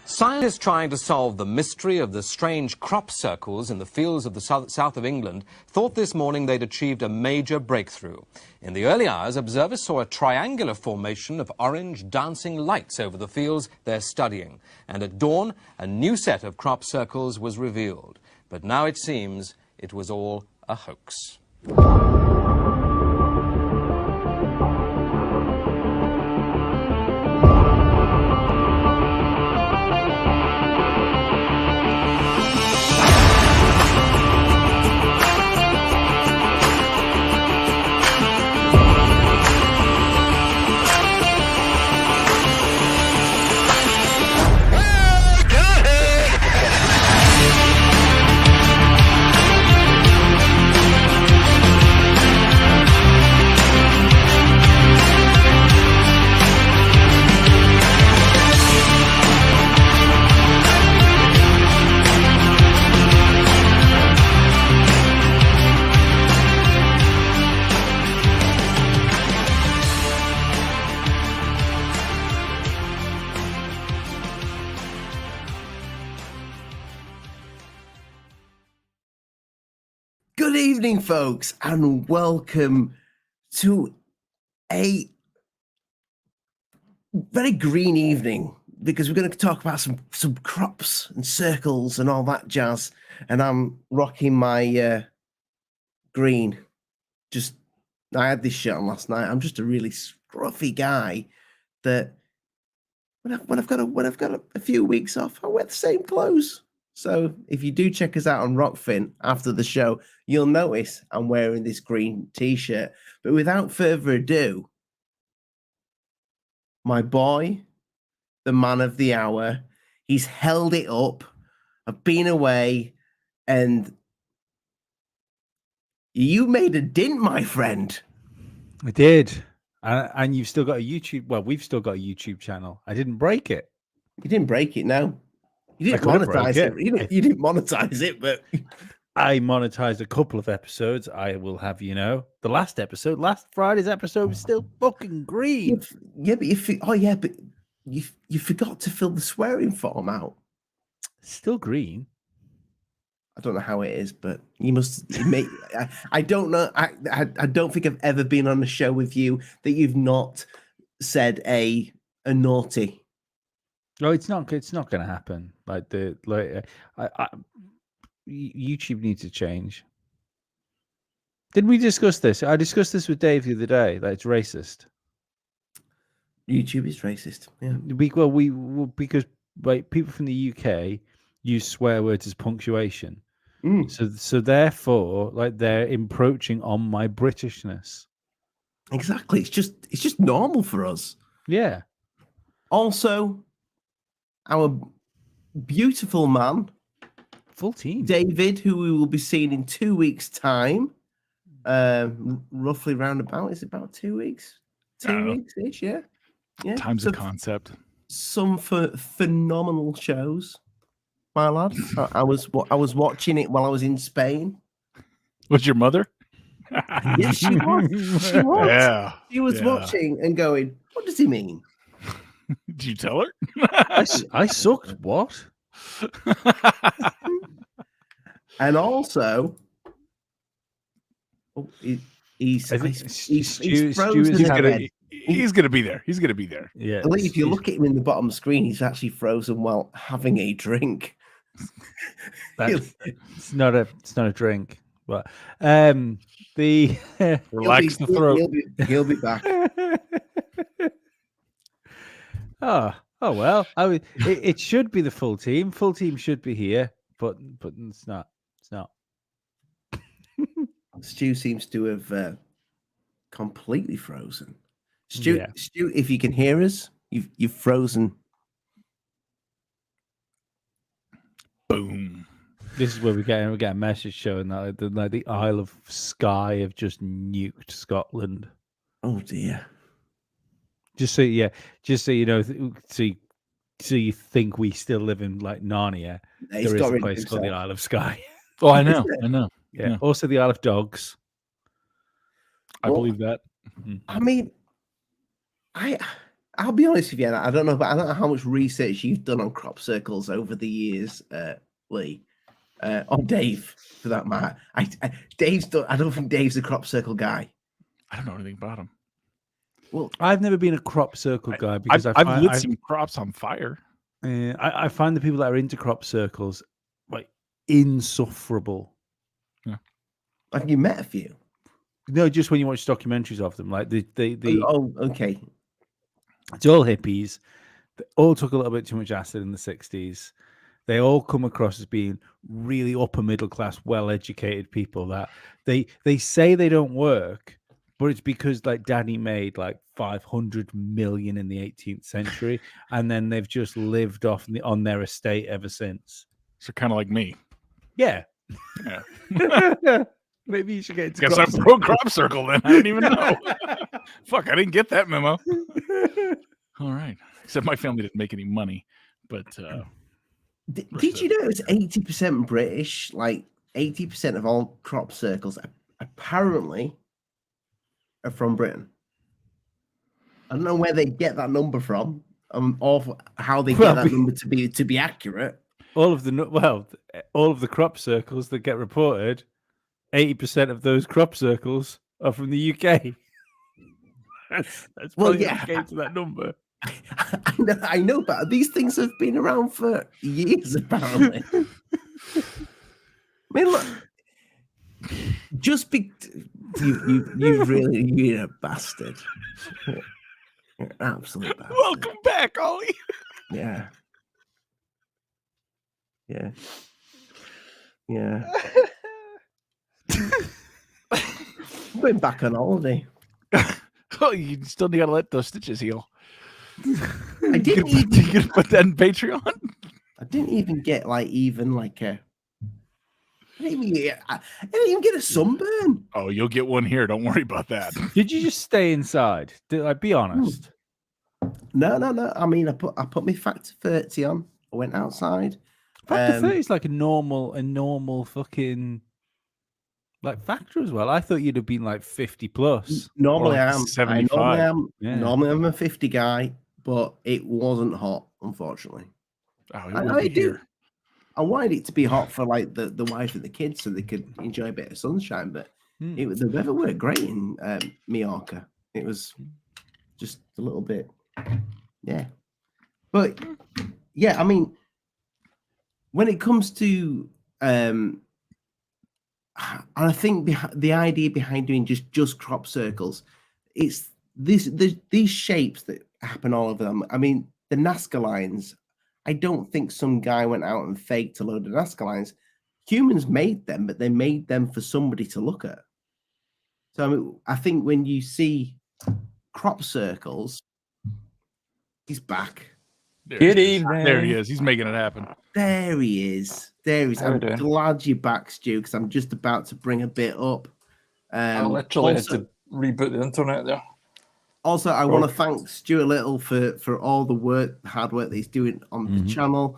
Scientists trying to solve the mystery of the strange crop circles in the fields of the south of England thought this morning they'd achieved a major breakthrough. In the early hours, observers saw a triangular formation of orange dancing lights over the fields they're studying. And at dawn, a new set of crop circles was revealed. But now it seems it was all a hoax. Good evening, folks, and welcome to a very green evening, because we're going to talk about some crops and circles and all that jazz. And I'm rocking my green. I had this shirt on last night. I'm just a really scruffy guy that when I've got a few weeks off, I wear the same clothes. So if you do check us out on Rockfin after the show, you'll notice I'm wearing this green t-shirt. But without further ado, my boy, the man of the hour, he's held it up. I've been away, and you made a dint, my friend. I did. And you've still got a YouTube. Well, we've still got a YouTube channel. I didn't break it. You didn't break it, no. You didn't monetize it. You didn't monetize it, but I monetized a couple of episodes. I will have you know, the last Friday's episode was still fucking green. But you forgot to fill the swearing form out. Still green. I don't know how it is, but you must. I don't know. I don't think I've ever been on a show with you that you've not said a naughty. No, it's not going to happen. YouTube needs to change. Didn't we discuss this? I discussed this with Dave the other day. That it's racist. YouTube is racist. Yeah. Because people from the UK use swear words as punctuation. So therefore, they're encroaching on my Britishness. Exactly. It's just normal for us. Yeah. Also, our beautiful man, full team, David, who we will be seeing in 2 weeks' time, roughly roundabout. Is it about 2 weeks? 2 weeks-ish, yeah. Time's a concept. Some phenomenal shows, my lad. I was watching it while I was in Spain. Was your mother? Yes, she was. She was. Yeah. She was watching and going, "What does he mean?" Did you tell her? I sucked. What? And also, he's frozen. He's gonna be there. He's gonna be there. Yeah. I think if you look at him in the bottom screen, he's actually frozen while having a drink. It's not a drink. But relax the throat. He'll be back. Oh well. It should be the full team. Full team should be here, but it's not. It's not. Stu seems to have completely frozen. Stu, if you can hear us, you've frozen. Boom. This is where we get a message showing that the Isle of Skye have just nuked Scotland. Oh dear. Just so you know, so you think we still live in Narnia. There is a place called the Isle of Skye. Oh, I know. Yeah. Also the Isle of Dogs. I believe that. I mean, I'll be honest with you, I don't know, but I don't know how much research you've done on crop circles over the years, Lee, or Dave, for that matter. I don't think Dave's a crop circle guy. I don't know anything about him. Well, I've never been a crop circle guy because I've lit some crops on fire. I find the people that are into crop circles like insufferable. have you met a few? No, just when you watch documentaries of them, like the Oh, okay. it's all hippies. They all took a little bit too much acid in the 60s. They all come across as being really upper middle class, well educated people that they say they don't work, but it's because like Daddy made like 500 million in the 18th century, and then they've just lived off on their estate ever since. So kind of like me. Yeah. Yeah. Maybe you should get into Guess I'm pro crop circle then. I don't even know. Fuck, I didn't get that memo. All right. Except my family didn't make any money. But did you know it's 80% British? Like 80% of all crop circles apparently are from Britain. I don't know where they get that number from, or how they get that number to be accurate. All of the crop circles that get reported, 80% of those crop circles are from the UK. That's probably how it came to that number. I know, but these things have been around for years, apparently. I mean, look, just you're a bastard. You're an absolute bastard. welcome back, Ollie. Yeah. I'm going back on holiday. Oh, you still gotta let those stitches heal. I didn't You gonna put that in Patreon? I didn't even get a. I didn't even get a sunburn. Oh, you'll get one here. Don't worry about that. Did you just stay inside? Be honest. No. I mean, I put my factor 30 on. I went outside. Factor 30 is like a normal fucking like factor as well. I thought you'd have been like 50 plus. Normally I am 75. Normally I'm a 50 guy, but it wasn't hot, unfortunately. Oh, it will be here. I wanted it to be hot for like the wife and the kids so they could enjoy a bit of sunshine, but the weather worked great in Mallorca. It was just a little bit, yeah. But yeah, I mean, when it comes to I think the idea behind doing just crop circles, it's these shapes that happen all over them. I mean, the Nazca lines, I don't think some guy went out and faked a load of Nazca lines. Humans made them, but they made them for somebody to look at. So I mean, I think when you see crop circles, he's back. Good evening. There he is. He's making it happen. There he is. I'm glad you're back, Stu, because I'm just about to bring a bit up. I literally had to reboot the internet there. Also, I want to thank Stuart Little for all the hard work that he's doing on the channel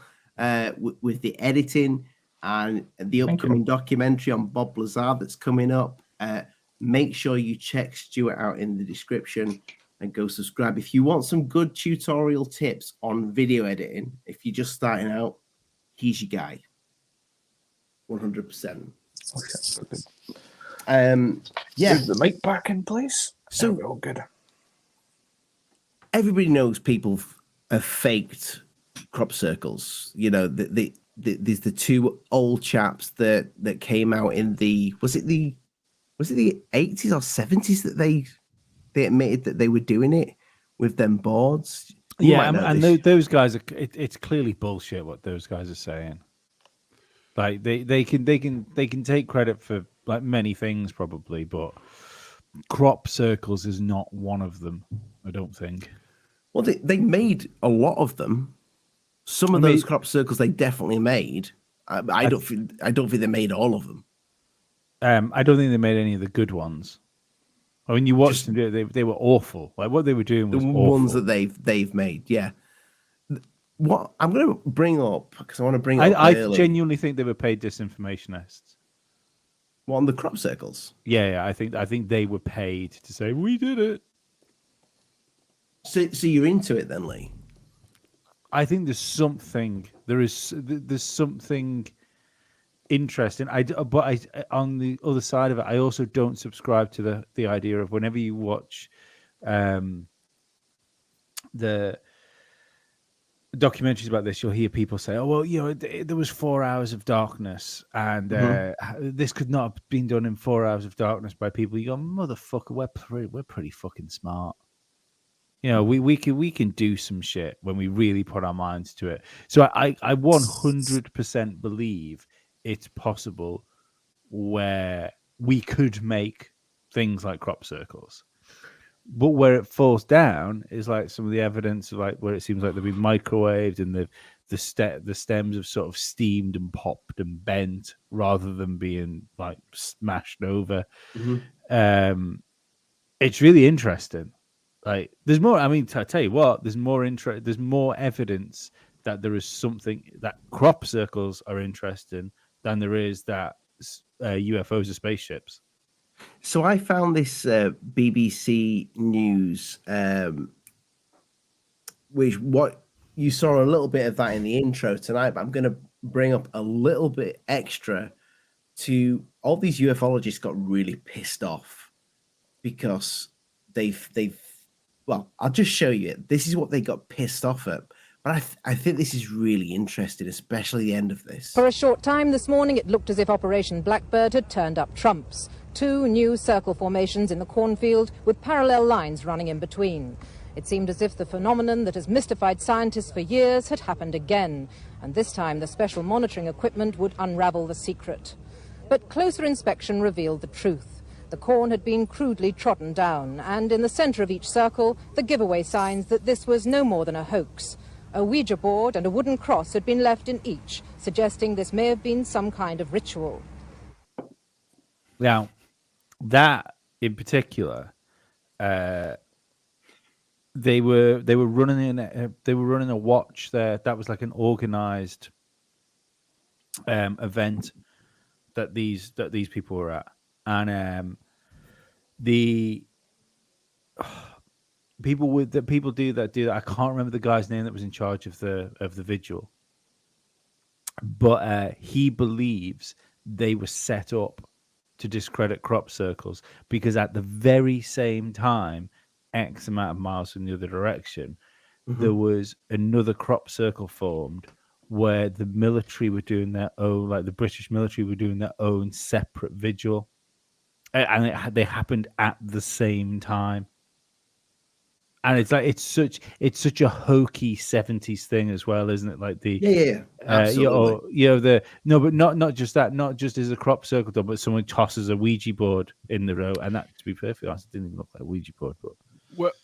with the editing and the upcoming documentary on Bob Lazar that's coming up. Make sure you check Stuart out in the description and go subscribe. If you want some good tutorial tips on video editing, if you're just starting out, he's your guy. 100%. Okay. Yeah. Move the mic back in place. So all good. Everybody knows people have faked crop circles. You know, there's the two old chaps that came out in the was it the 80s or 70s that they admitted that they were doing it with them boards. Those guys are. It's clearly bullshit what those guys are saying. Like they can take credit for like many things probably, but crop circles is not one of them. I don't think. Well, they made a lot of them. Some of those crop circles they definitely made. I don't think they made all of them. I don't think they made any of the good ones. I mean, you watched them do it, they were awful. Like what they were doing was the awful. Ones that they've made. Yeah. What I'm going to bring up because I want to bring up. I genuinely think they were paid disinformationists. What, on the crop circles? Yeah. I think they were paid to say we did it. So you're into it then, Lee? I think there's something interesting. But on the other side of it, I also don't subscribe to the idea of whenever you watch the documentaries about this, you'll hear people say, "Oh well, there was 4 hours of darkness, and this could not have been done in 4 hours of darkness by people." You go, "Motherfucker, we're pretty fucking smart. We can do some shit when we really put our minds to it." So I 100% believe it's possible where we could make things like crop circles. But where it falls down is like some of the evidence of like where it seems like they've been microwaved and the stems have sort of steamed and popped and bent rather than being like smashed over. It's really interesting. Like there's more. I mean, I tell you what, there's more evidence that there is something that crop circles are interesting than there is that UFOs are spaceships. So I found this BBC News, which what you saw a little bit of that in the intro tonight, but I'm going to bring up a little bit extra to all these ufologists got really pissed off because well, I'll just show you it. This is what they got pissed off at. But I think this is really interesting, especially the end of this. For a short time this morning, it looked as if Operation Blackbird had turned up trumps. 2 new circle formations in the cornfield with parallel lines running in between. It seemed as if the phenomenon that has mystified scientists for years had happened again, and this time the special monitoring equipment would unravel the secret. But closer inspection revealed the truth. The corn had been crudely trodden down, and in the centre of each circle, the giveaway signs that this was no more than a hoax. A Ouija board and a wooden cross had been left in each, suggesting this may have been some kind of ritual. Now, that in particular, they were running a watch there. That was like an organized event that these people were at, and the people do that. I can't remember the guy's name that was in charge of the vigil, but he believes they were set up to discredit crop circles because at the very same time, X amount of miles from the other direction, there was another crop circle formed where the military were doing their own, like the British military were doing their own separate vigil, and they happened at the same time. And it's like it's such a hokey 70s thing as well, isn't it? Like the Absolutely. but not just that, not just as a crop circle done, but someone tosses a Ouija board in the row, and that, to be perfectly honest, it didn't even look like a Ouija board. But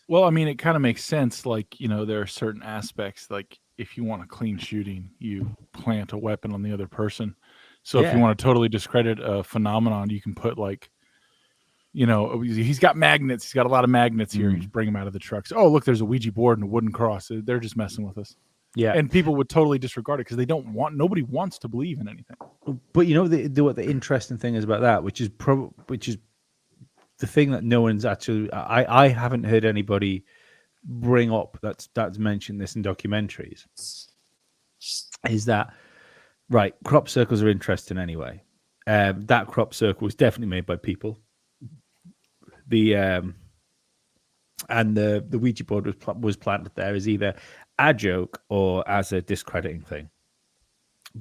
Well, I mean, it kind of makes sense. Like, there are certain aspects, like if you want a clean shooting, you plant a weapon on the other person. So if you want to totally discredit a phenomenon, you can put like, he's got magnets. He's got a lot of magnets here. You just bring them out of the trucks. Oh, look, there's a Ouija board and a wooden cross. They're just messing with us. Yeah, and people would totally disregard it because nobody wants to believe in anything. But what the interesting thing is about that, which is the thing that no one's actually, I haven't heard anybody bring up that's mentioned this in documentaries, is that right? Crop circles are interesting anyway. That crop circle was definitely made by people. The Ouija board was planted there as either a joke or as a discrediting thing.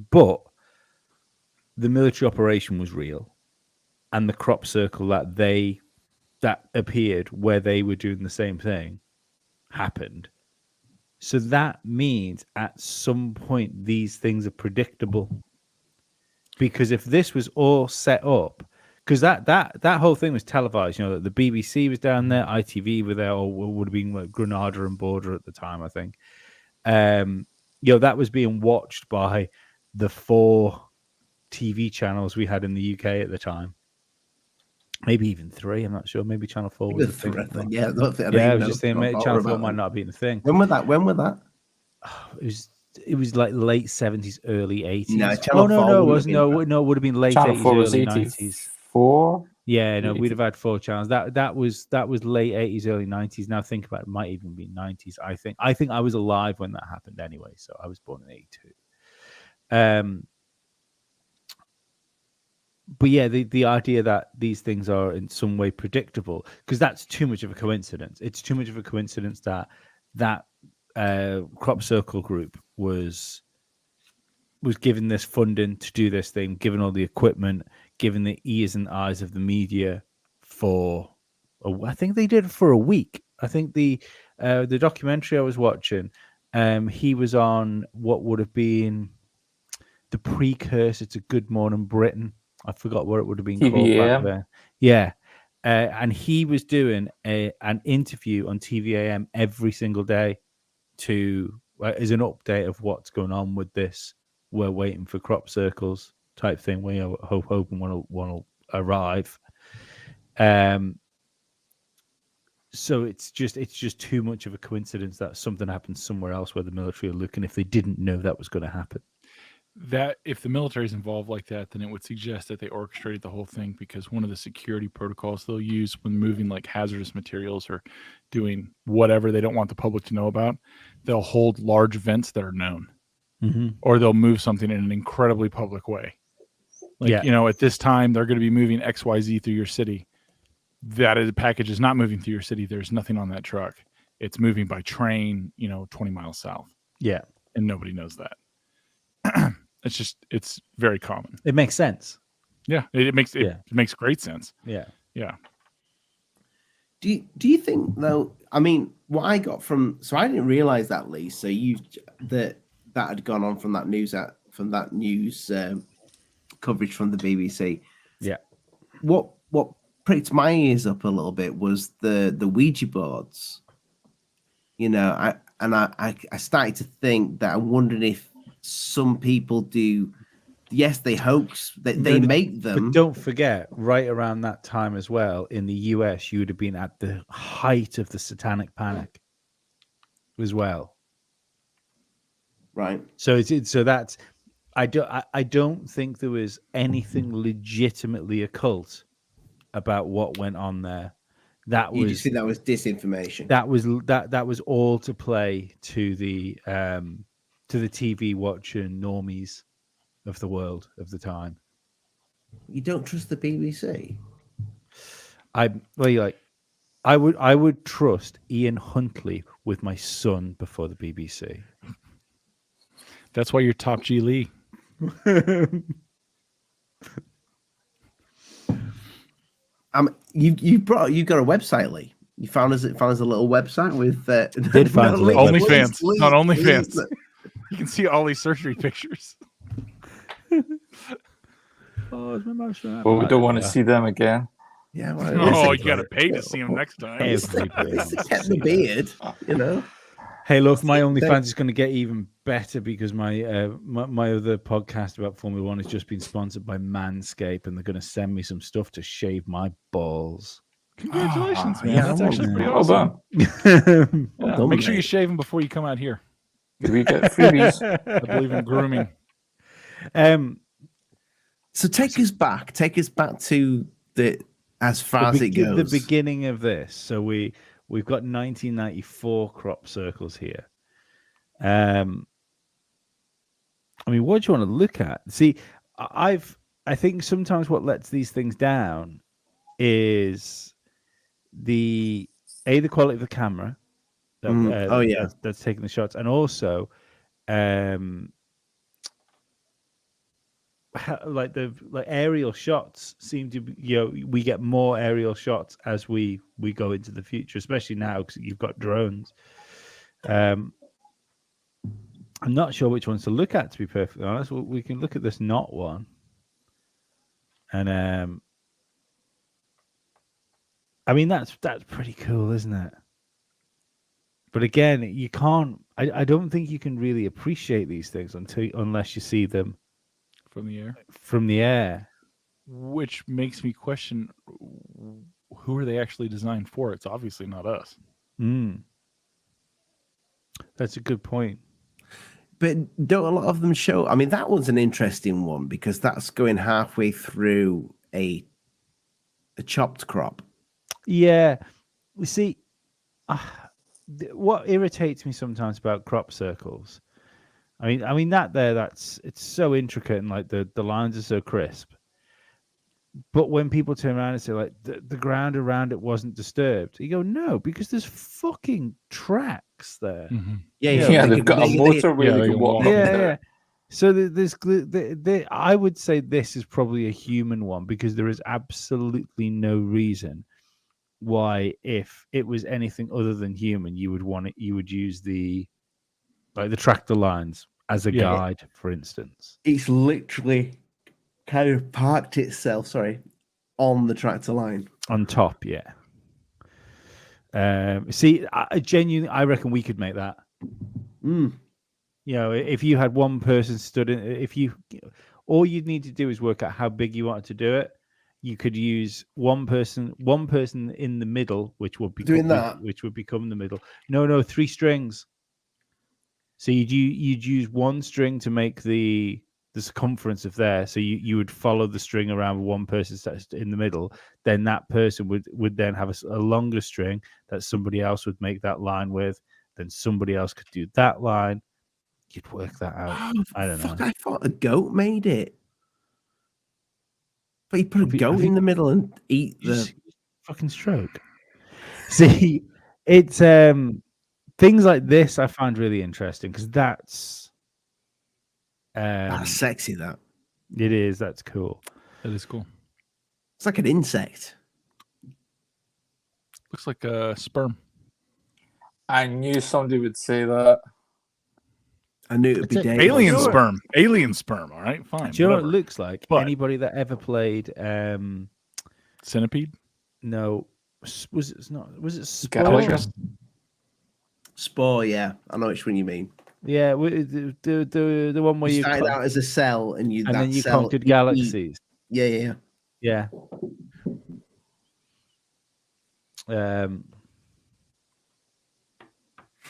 But the military operation was real, and the crop circle that appeared where they were doing the same thing happened. So that means at some point these things are predictable. Because if this was all set up, because that whole thing was televised, the BBC was down there, ITV were there, or would have been like Granada and Border at the time, I think. That was being watched by the 4 TV channels we had in the UK at the time. Maybe even 3, I'm not sure. Maybe Channel 4 was a thing. Yeah, I was just thinking Channel 4 might not be the thing. When was that? It was like late 70s, early 80s. No, Channel 4 it wasn't. No, it would have been late Channel 80s, 4 was early 90s. 84. Yeah, no, we'd have had 4 channels. That was late 80s, early 90s. Now think about it, might even be 90s. I think I was alive when that happened anyway. So I was born in 82. But yeah, the idea that these things are in some way predictable, because that's too much of a coincidence. It's too much of a coincidence that crop circle group was given this funding to do this thing, given all the equipment, given the ears and eyes of the media I think they did it for a week. I think the documentary I was watching, he was on what would have been the precursor to Good Morning Britain. I forgot what it would have been called back then. Yeah. And he was doing an interview on TVAM every single day as an update of what's going on with this. We're waiting for crop circles type thing. We are hoping one will arrive. So it's just too much of a coincidence that something happened somewhere else where the military are looking if they didn't know that was going to happen. That if the military is involved like that, then it would suggest that they orchestrated the whole thing, because one of the security protocols they'll use when moving like hazardous materials or doing whatever they don't want the public to know about, they'll hold large events that are known, or they'll move something in an incredibly public way. Like, at this time they're going to be moving XYZ through your city. Package is not moving through your city. There's nothing on that truck. It's moving by train, 20 miles south. Yeah. And nobody knows that. It's very common. It makes sense. Yeah, it makes great sense. Yeah. Yeah. Do you think though? I mean, what I got so I didn't realize that, Lee. So that had gone on from that news coverage from the BBC. Yeah. What pricked my ears up a little bit was the Ouija boards. I started to think that I wondered if some people do. Yes, they hoax. They make them. But don't forget, right around that time as well, in the US, you would have been at the height of the satanic panic as well. Right. So that's. I don't think there was anything legitimately occult about what went on there. You just think that was disinformation. That was all to play to the TV watching normies of the world of the time. You don't trust the BBC? I would trust Ian Huntley with my son before the BBC. That's why you're top G Lee. You've got a website, Lee. You found us a little website with OnlyFans, not OnlyFans. You can see all these surgery pictures. Well, we don't want to see them again. Yeah. Well, you got to pay to see them next time. Everybody kept the beard, Hey, look, my OnlyFans is going to get even better because my other podcast about Formula One has just been sponsored by Manscaped, and they're going to send me some stuff to shave my balls. Congratulations, man! That's actually pretty awesome. Well done, make sure you shave them before you come out here. We get freebies. I believe in grooming. So take us back to as far as it goes. The beginning of this. So we've got 1994 crop circles here. I mean, what do you want to look at? See, I think sometimes what lets these things down is the quality of the camera. That's taking the shots, and also aerial shots seem to be, we get more aerial shots as we go into the future, especially now because you've got drones. I'm not sure which ones to look at, to be perfectly honest. We can look at this not one, and I mean that's pretty cool, isn't it? But again, you can't. I don't think you can really appreciate these things unless you see them from the air. From the air, which makes me question: who are they actually designed for? It's obviously not us. That's a good point. But don't a lot of them show? I mean, that one's an interesting one because that's going halfway through a a chopped crop. Yeah, you see, what irritates me sometimes about crop circles. I mean that's it's so intricate and like the lines are so crisp. But when people turn around and say like the ground around it wasn't disturbed, you go no, because there's fucking tracks there. Mm-hmm. Yeah, Yeah, Yeah, they they've could- got a they- motorway yeah, they they can can walk walk. up Yeah, to. yeah. So I would say this is probably a human one because there is absolutely no reason why, if it was anything other than human, you would use the tractor lines as a Yeah. guide, for instance. It's literally kind of parked itself, on the tractor line. On top, yeah. See, I genuinely, I reckon we could make that. Mm. You know, if you had one person stood in, all you'd need to do is work out how big you wanted to do it. You could use one person in the middle, which would become Doing that? which would become the middle. No, 3 strings. So you'd use one string to make the circumference of there. So you would follow the string around one person in the middle. Then that person would then have a longer string that somebody else would make that line with. Then somebody else could do that line. You'd work that out. Oh, I don't know. I thought a goat made it. But you put a Have you- goat have you- in the middle and eat You the. just fucking stroke. See, it's things like this I find really interesting because that's That's sexy. That it is. That's cool. That is cool. it's like an insect. Looks like a sperm. I knew somebody would say that. I knew it'd be It's a- dangerous. Alien Sure. sperm. Alien sperm. All right, fine. Do you know what it whatever. looks like? But- Anybody that ever played Centipede. no, was it Galaga? Spore? Spore, yeah, I know which one you mean. Yeah, the one where You you started out as a cell, and and that then you cell conquered you eat. galaxies. Yeah. Yeah.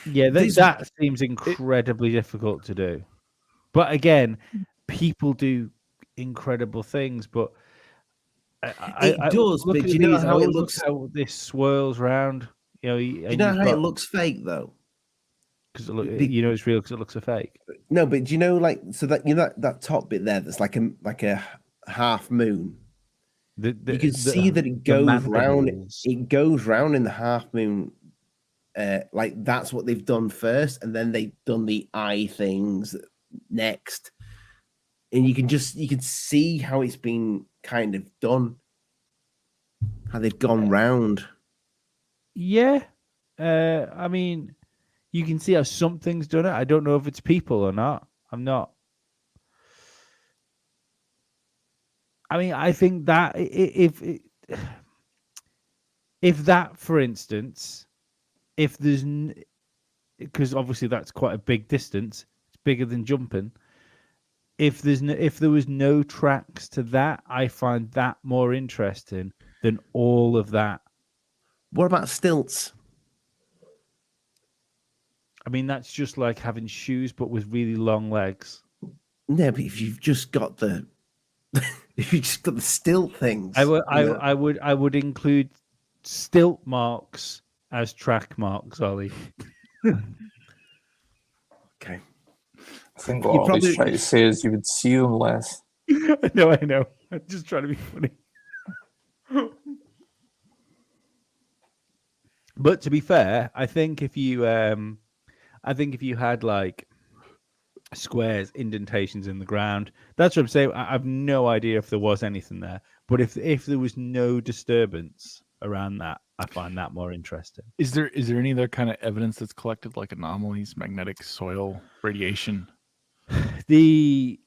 Yeah, that seems incredibly difficult to do. But again, people do incredible things. But It does, look but at do you know these, how it look looks? how this swirls round. You know, Do you know how it looks fake though? Because Be- you know it's real because it looks so fake. No, but do you know that top bit there? That's like a half moon. You can see that it goes round. mandibles. It goes round in the half moon. Like that's what they've done first, and then they've done the eye things next. And you can see how it's been kind of done. How they've gone round. Yeah, I mean, you can see how something's done it. I don't know if it's people or not. I'm not. I mean, I think that if that, for instance, if there's because obviously that's quite a big distance. It's bigger than jumping. If there was no tracks to that, I find that more interesting than all of that. What about stilts? I mean, that's just like having shoes, but with really long legs. No, but if you've just got the if you just got the stilt things, I would include stilt marks as track marks, Ollie. Okay. I think what Ollie's trying to say is you would see them less. I know. I'm just trying to be funny. But to be fair, I think if you had like squares, indentations in the ground, that's what I'm saying. I've no idea if there was anything there. But if there was no disturbance around that, I find that more interesting. Is there any other kind of evidence that's collected, like anomalies, magnetic soil, radiation? The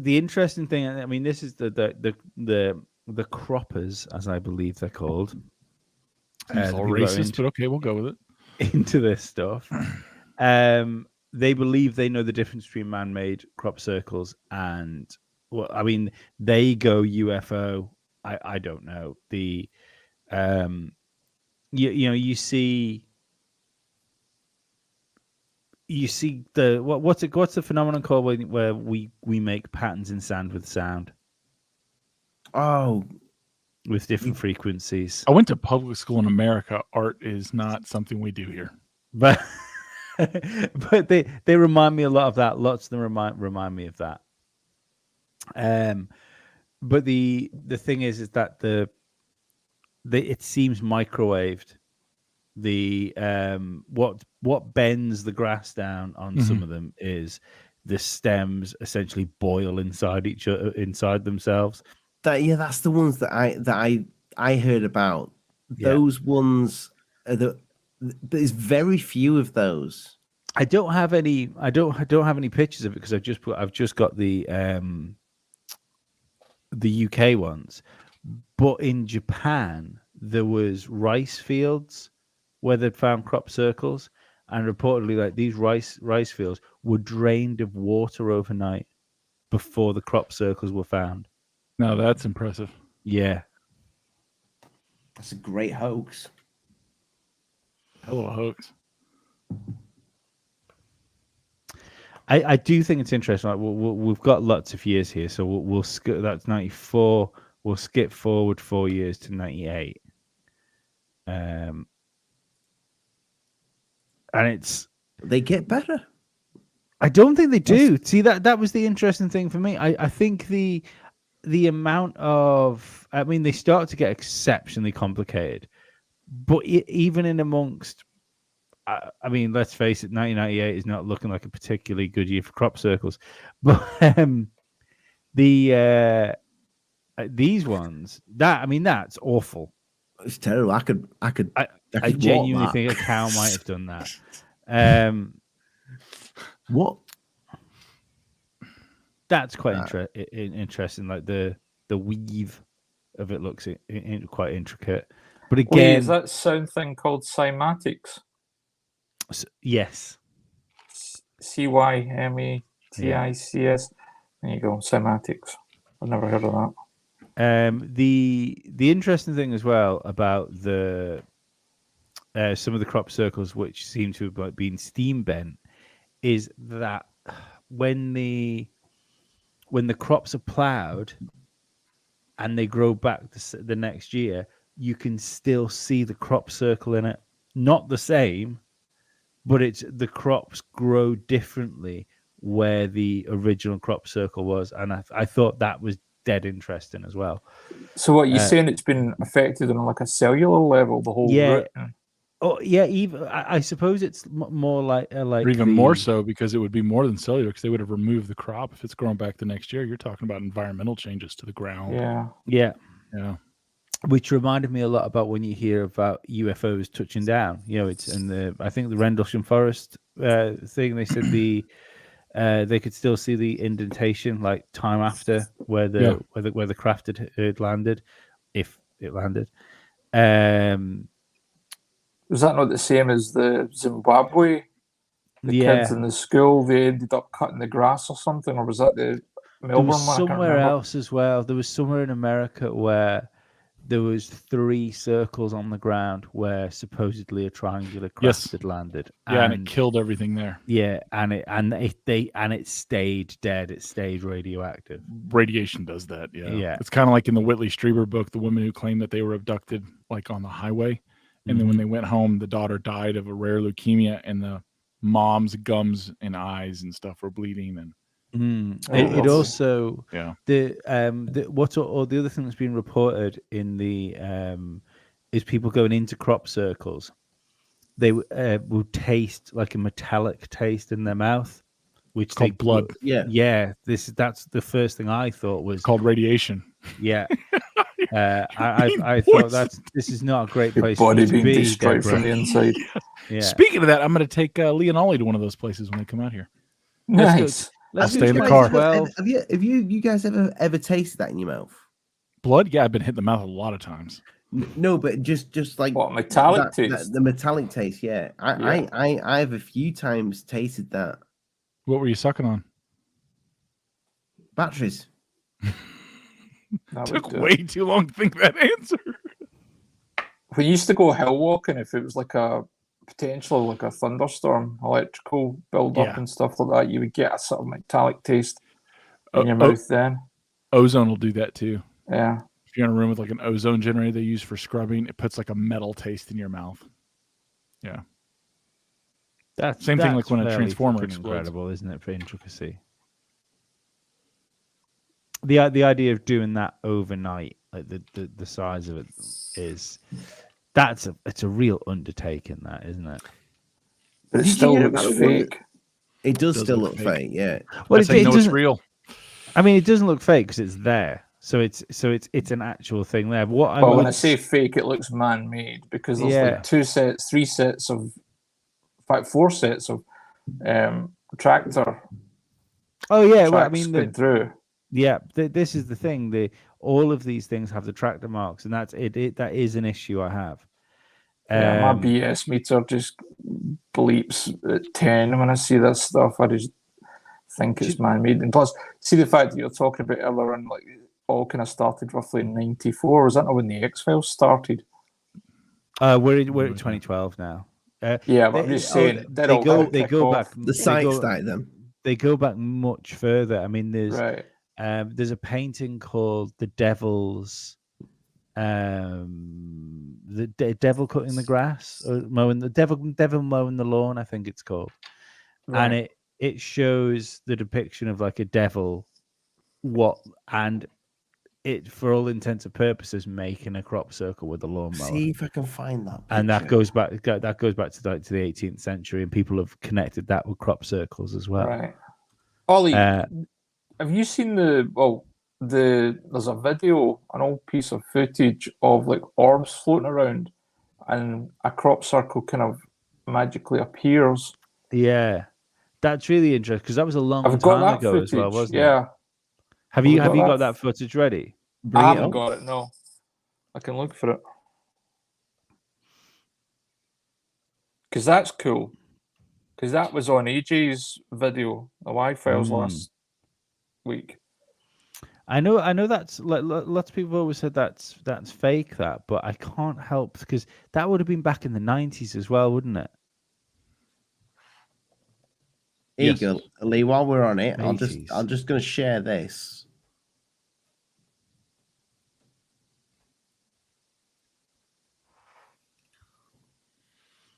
interesting thing, I mean, this is the croppers, as I believe they're called. It's all racist, but okay, we'll go with it. Into this stuff. They believe they know the difference between man-made crop circles and, well, I mean, they go UFO. I don't know. The you see the what's the phenomenon called where we make patterns in sand with sound? Oh, with different frequencies. I went to public school in America. Art is not something we do here. But but they remind me a lot of that. Lots of them remind me of that. But the thing is that it seems microwaved. The what bends the grass down on some of them is the stems essentially boil inside inside themselves. That's the ones that I heard about. Yeah. Those ones are there's very few of those. I don't have any pictures of it because I've just got the UK ones. But in Japan there was rice fields where they'd found crop circles, and reportedly like these rice fields were drained of water overnight before the crop circles were found. No, that's impressive. Yeah. That's a great hoax. Hell of a hoax. I do think it's interesting. Like we've got lots of years here, so we'll skip. That's 94. We'll skip forward 4 years to 98. And They get better. I don't think they do. See, that was the interesting thing for me. I think the amount of, I mean, they start to get exceptionally complicated, but even in amongst, I mean, let's face it, 1998 is not looking like a particularly good year for crop circles, but these ones, that's awful. It's terrible. I could I genuinely walk that. think a cow might have done that. What? That's quite interesting. Like the weave of it looks quite intricate. But again, Wait, is that sound thing called cymatics? Yes. Cymatics. There you go, cymatics. I've never heard of that. The interesting thing as well about the some of the crop circles which seem to have been steam bent is that when the crops are ploughed and they grow back the next year, you can still see the crop circle in it. Not the same, but the crops grow differently where the original crop circle was, and I thought that was dead interesting as well. So what, you're saying it's been affected on like a cellular level, the whole root? Oh yeah, even I suppose it's more like or even more so, because it would be more than cellular, because they would have removed the crop if it's growing back the next year. You're talking about environmental changes to the ground. Yeah. which reminded me a lot about when you hear about UFOs touching down. You know, it's in the, I think the Rendlesham Forest thing. They said they could still see the indentation like time after where the craft had landed, if it landed. Was that not the same as the Zimbabwe? The kids in the school, they ended up cutting the grass or something, or was that the Melbourne one? Somewhere else as well. There was somewhere in America where there was 3 circles on the ground where supposedly a triangular craft had landed. And it killed everything there. Yeah, and it stayed dead. It stayed radioactive. Radiation does that. Yeah. It's kind of like in the Whitley Strieber book, the women who claimed that they were abducted, like on the highway, and then when they went home, the daughter died of a rare leukemia, and the mom's gums and eyes and stuff were bleeding, and it also the other thing that's been reported in the is people going into crop circles. They will taste like a metallic taste in their mouth, which called blood. That's the first thing I thought was called radiation. Yeah. I thought this is not a great place body to being be destroyed from the inside. Yeah. Speaking of that, I'm going to take Lee and Ollie to one of those places when they come out here. Nice. I'll stay in the car. Have you guys ever tasted that in your mouth? Blood? Yeah, I've been hit in the mouth a lot of times. No, but just like what, metallic taste? The metallic taste, yeah. I have a few times tasted that. What were you sucking on? Batteries. Took way too long to think that answer. We used to go hill walking if it was like a potential like a thunderstorm, electrical build up and stuff like that. You would get a sort of metallic taste in your mouth then. Ozone will do that too. Yeah. If you're in a room with like an ozone generator they use for scrubbing, it puts like a metal taste in your mouth. Yeah. That's Same thing like when a fairly transformer fucking explodes. incredible, isn't it, for intricacy? The idea of doing that overnight, like the size of it is, it's a real undertaking, that, isn't it? But it Did you still hear looks about the one fake. It does Does still look look fake. fake, yeah. Well, That's how you know it's doesn't. real. I mean, it doesn't look fake because it's there, so it's an actual thing there. But what Well, when I would say fake, it looks man-made because there's Yeah. like 2 sets, 3 sets of, in fact, 4 sets of tractor oh yeah, well, I tracks mean, going through. yeah, this is the thing. All of these things have the tractor marks, and that's it. That is an issue I have. Yeah, my BS meter just bleeps at 10 when I see this stuff. I just think it's man-made. And plus, see the fact that you're talking about earlier on, like, it all kind of started roughly in 94. Was that not when the X-Files started? We're at 2012 now. Yeah, but I'm just saying, they go back. The site started them. They go back much further. I mean, there's Right. there's a painting called "The Devil's." Devil cutting the grass or mowing the devil mowing the lawn, I think it's called. Right. And it shows the depiction of like a devil, and it, for all intents and purposes, making a crop circle with a lawnmower. See if I can find that. And that picture. goes back to the 18th century, and people have connected that with crop circles as well. Right. Ollie, have you seen there's a video, an old piece of footage of like orbs floating around and a crop circle kind of magically appears. Yeah, that's really interesting because that was a long I've got time that ago footage. as well, wasn't Yeah. it? Have you got that footage ready? Bring I it haven't up. got it, no. I can look for it. Because that's cool. Because that was on AJ's video, the Y-Files last week. I know that's like lots of people always said that's fake, but I can't help because that would have been back in the 90s as well, wouldn't it? Eagle, Lee, while we're on it, I'm 80s. just going to share this.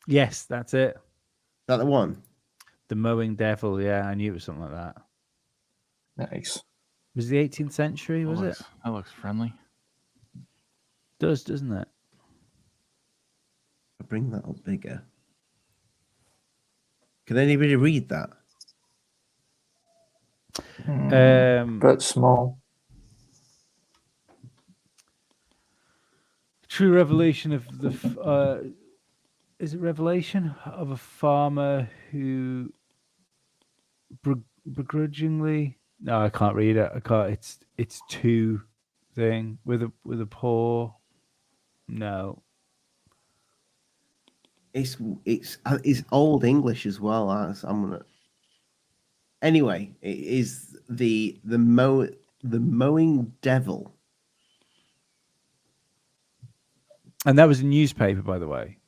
Yes, that's it. Is that the one? The mowing devil. Yeah, I knew it was something like that. Nice. Was the 18th century? Was it? That looks friendly. Doesn't it? I'll bring that up bigger. Can anybody read that? Bit small. True revelation of the is it revelation of a farmer who begrudgingly, no, I can't read it. I can't. It's two thing with a paw. No, It's old English as well. I'm gonna. Anyway, it is the mowing devil. and that was a newspaper, by the way,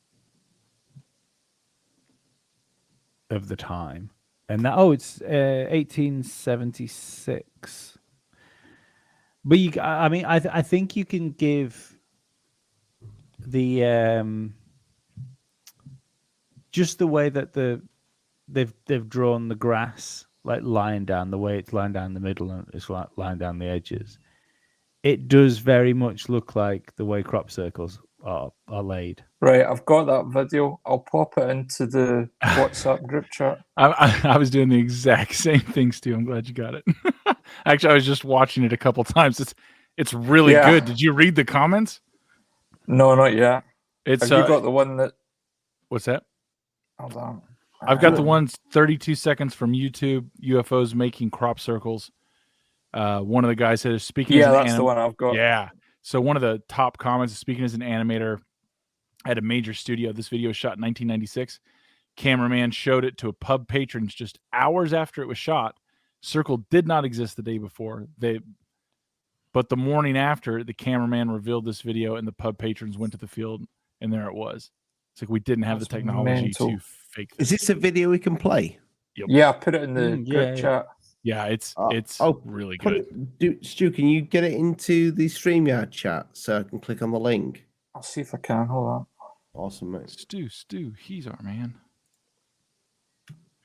of the time. And that it's 1876. But I think you can give the just the way that they've drawn the grass, like lying down, the way it's lying down the middle and it's lying down the edges. It does very much look like the way crop circles are laid. Right, I've got that video. I'll pop it into the WhatsApp group chat. I was doing the exact same thing, Stu. I'm glad you got it. Actually, I was just watching it a couple times. It's really good. Did you read the comments? No, not yet. Have you got the one that... What's that? Hold on. I've got the ones 32 seconds from YouTube, UFOs making crop circles. One of the guys says, speaking as an that's the one I've got. Yeah. So one of the top comments is, speaking as an animator at a major studio. This video was shot in 1996. Cameraman showed it to a pub patrons just hours after it was shot. Circle did not exist the day before. But the morning after, the cameraman revealed this video and the pub patrons went to the field and there it was. It's like we didn't have the technology to fake this. Is this a video we can play? Yep. Yeah, I put it in the group chat. Yeah, it's really put good. Stu, can you get it into the StreamYard chat so I can click on the link? I'll see if I can. Hold on. Awesome, mate. Stu, he's our man.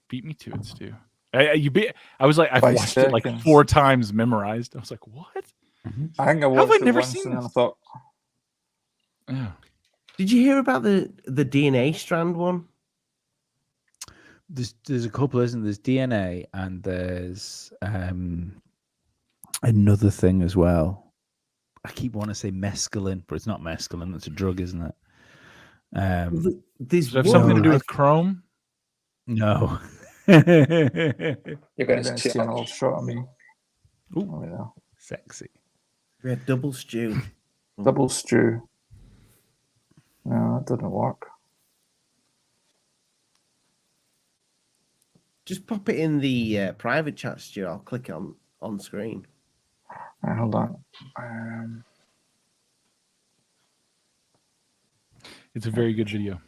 Beat me to it, Stu. I was like, I've watched it like 4 times, memorized. I was like, what? I think I watched it once and then I thought, yeah. Did you hear about the DNA strand one? There's a couple, isn't there? There's DNA and there's another thing as well. I keep wanting to say mescaline, but it's not mescaline. It's a drug, isn't it? Does it have something to do with chrome? No. you're going to see an old shot of me. Ooh, sexy. We had double stew. Double stew. No, that doesn't work. Just pop it in the private chat, Stu. I'll click it on screen. Right, hold on. It's a very good video.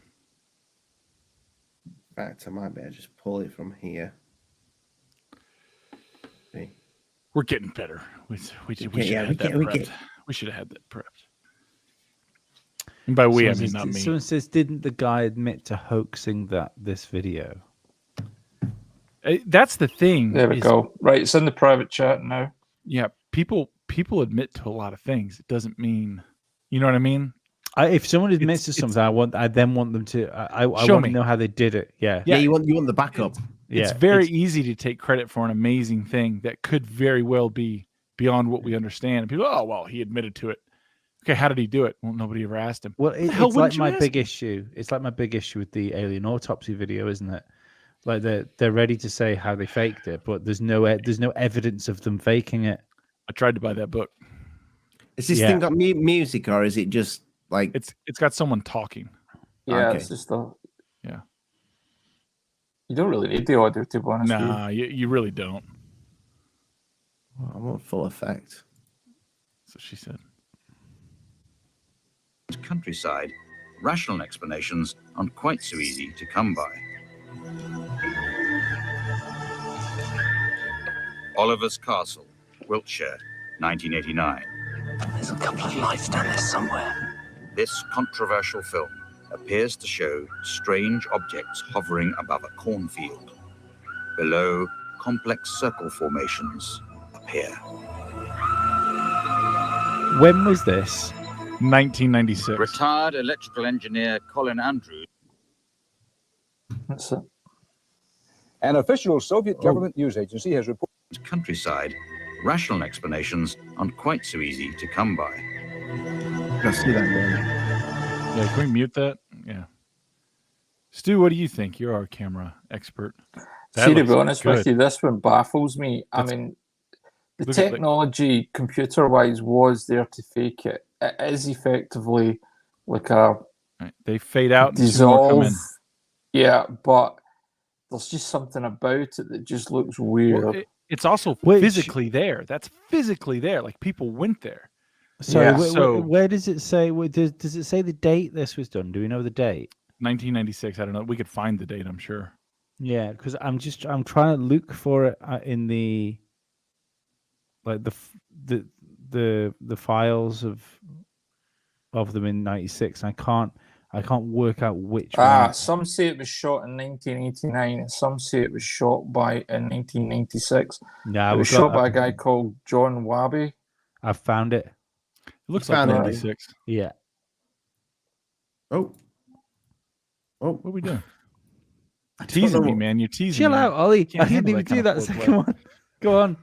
In fact, I might better just pull it from here. See? We're getting better. We should have had that prepped. We should have had that prepped. And by we, I mean not me. Someone says, didn't the guy admit to hoaxing this video? That's the thing. There we go. Right, it's in the private chat now. Yeah, people admit to a lot of things. It doesn't mean, you know what I mean? If someone admits to something, I then want them to. I want to know how they did it. Yeah. You want the backup. It's very easy to take credit for an amazing thing that could very well be beyond what we understand. And people, oh well, he admitted to it. Okay, how did he do it? Well, nobody ever asked him. Well, it's like my big issue. It's like my big issue with the alien autopsy video, isn't it? Like they're ready to say how they faked it, but there's no evidence of them faking it. I tried to buy that book. Is this thing got music, or is it just like it's got someone talking? Yeah, okay. It's just the yeah. You don't really need the audio, to be honest. Nah, you really don't. I want full effect. So she said. Countryside, rational explanations aren't quite so easy to come by. Oliver's Castle, Wiltshire, 1989. There's a couple of lights down there somewhere. This controversial film appears to show strange objects hovering above a cornfield. Below, complex circle formations appear. When was this? 1996. Retired electrical engineer Colin Andrews. That's it. An official Soviet government news agency has reported. Countryside, rational explanations aren't quite so easy to come by. I see that one. Yeah, can we mute that? Yeah. Stu, what do you think? You're our camera expert. See, to be honest with you, this one baffles me. I mean, the technology, computer-wise, was there to fake it. It is effectively like a they fade out and dissolve. Yeah, but there's just something about it that just looks weird. Well, it's also physically there. That's physically there. Like people went there. So where does it say? Does it say the date this was done? Do we know the date? 1996. I don't know. We could find the date, I'm sure. Yeah, because I'm trying to look for it in the the files of them in 96. I can't work out which one. Some say it was shot in 1989 and some say it was shot in 1996. Yeah, it was shot by a guy called John Wabi. I've found it. It looks like 96. Yeah. Oh, what are we doing? Teasing me, man. You're teasing me. Chill out, Ollie. I didn't even do that. So come on. Go on.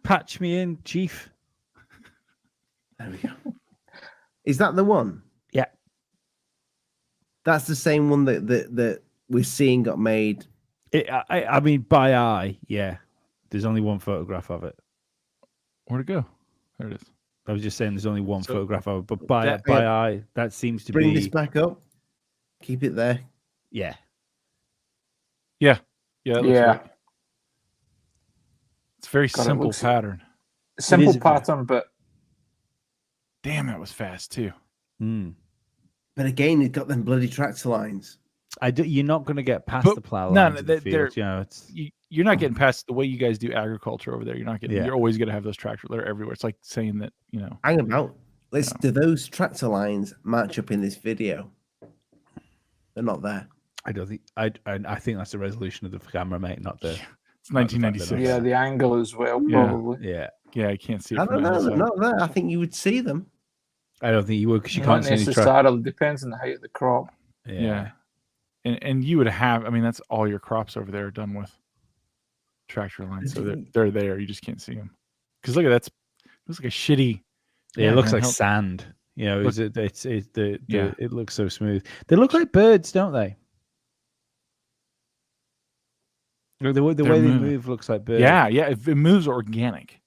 Patch me in, Chief. There we go. Is that the one? Yeah. That's the same one that we're seeing got made. I mean, by eye, yeah. There's only one photograph of it. Where'd it go? There it is. I was just saying there's only one photograph of it, but by eye, that seems to bring this back up. Keep it there. Yeah. Yeah. Yeah. Right. It's a very God, simple pattern. Simple pattern, but damn, that was fast too. Mm. But again, it got them bloody tractor lines. You're not going to get past the plow lines of the field. You know, you're not getting past the way you guys do agriculture over there. You're not getting. You're always going to have those tractors. They're everywhere. It's like saying that, you know. Hang about. Do those tractor lines match up in this video? They're not there. I don't think. I think that's the resolution of the camera, mate. Not the. It's 1996. Yeah, the angle as well, probably. Yeah. I can't see it. I don't know. They're not there. I think you would see them. I don't think you would, because you can't see any necessarily. Depends on the height of the crop. Yeah. And you would have. I mean, that's all your crops over there are done with tractor lines. So they're there. You just can't see them. Because look at that. It looks like a shitty. Yeah, it looks like sand. You know, it looks so smooth. They look like birds, don't they? The way they move looks like birds. Yeah. It moves organic.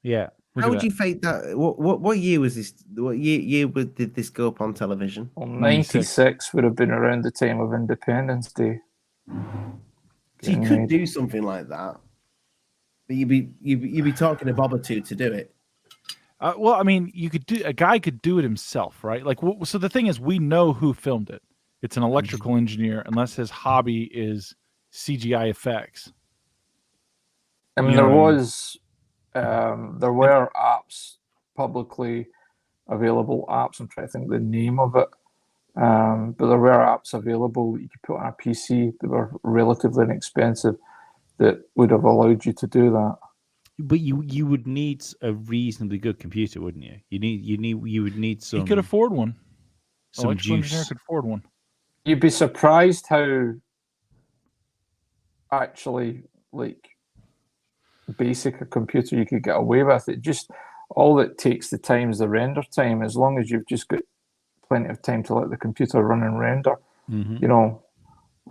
Yeah. How would you fake that? What year was this? What year did this go up on television? Well, 96 would have been around the time of Independence Day. So you could do something like that, but you'd be talking a bob or two to do it. Well, I mean, a guy could do it himself, right? Like, so the thing is, we know who filmed it. It's an electrical engineer, unless his hobby is CGI effects. I mean, there were apps, publicly available apps. I'm trying to think the name of it. But there were apps available that you could put on a PC that were relatively inexpensive that would have allowed you to do that. But you would need a reasonably good computer, wouldn't you? You would need some. He could afford one. Some electrical juice. engineer could afford one. You'd be surprised how actually basic a computer you could get away with. It just all it takes the time is the render time. As long as you've just got plenty of time to let the computer run and render. Mm-hmm. You know,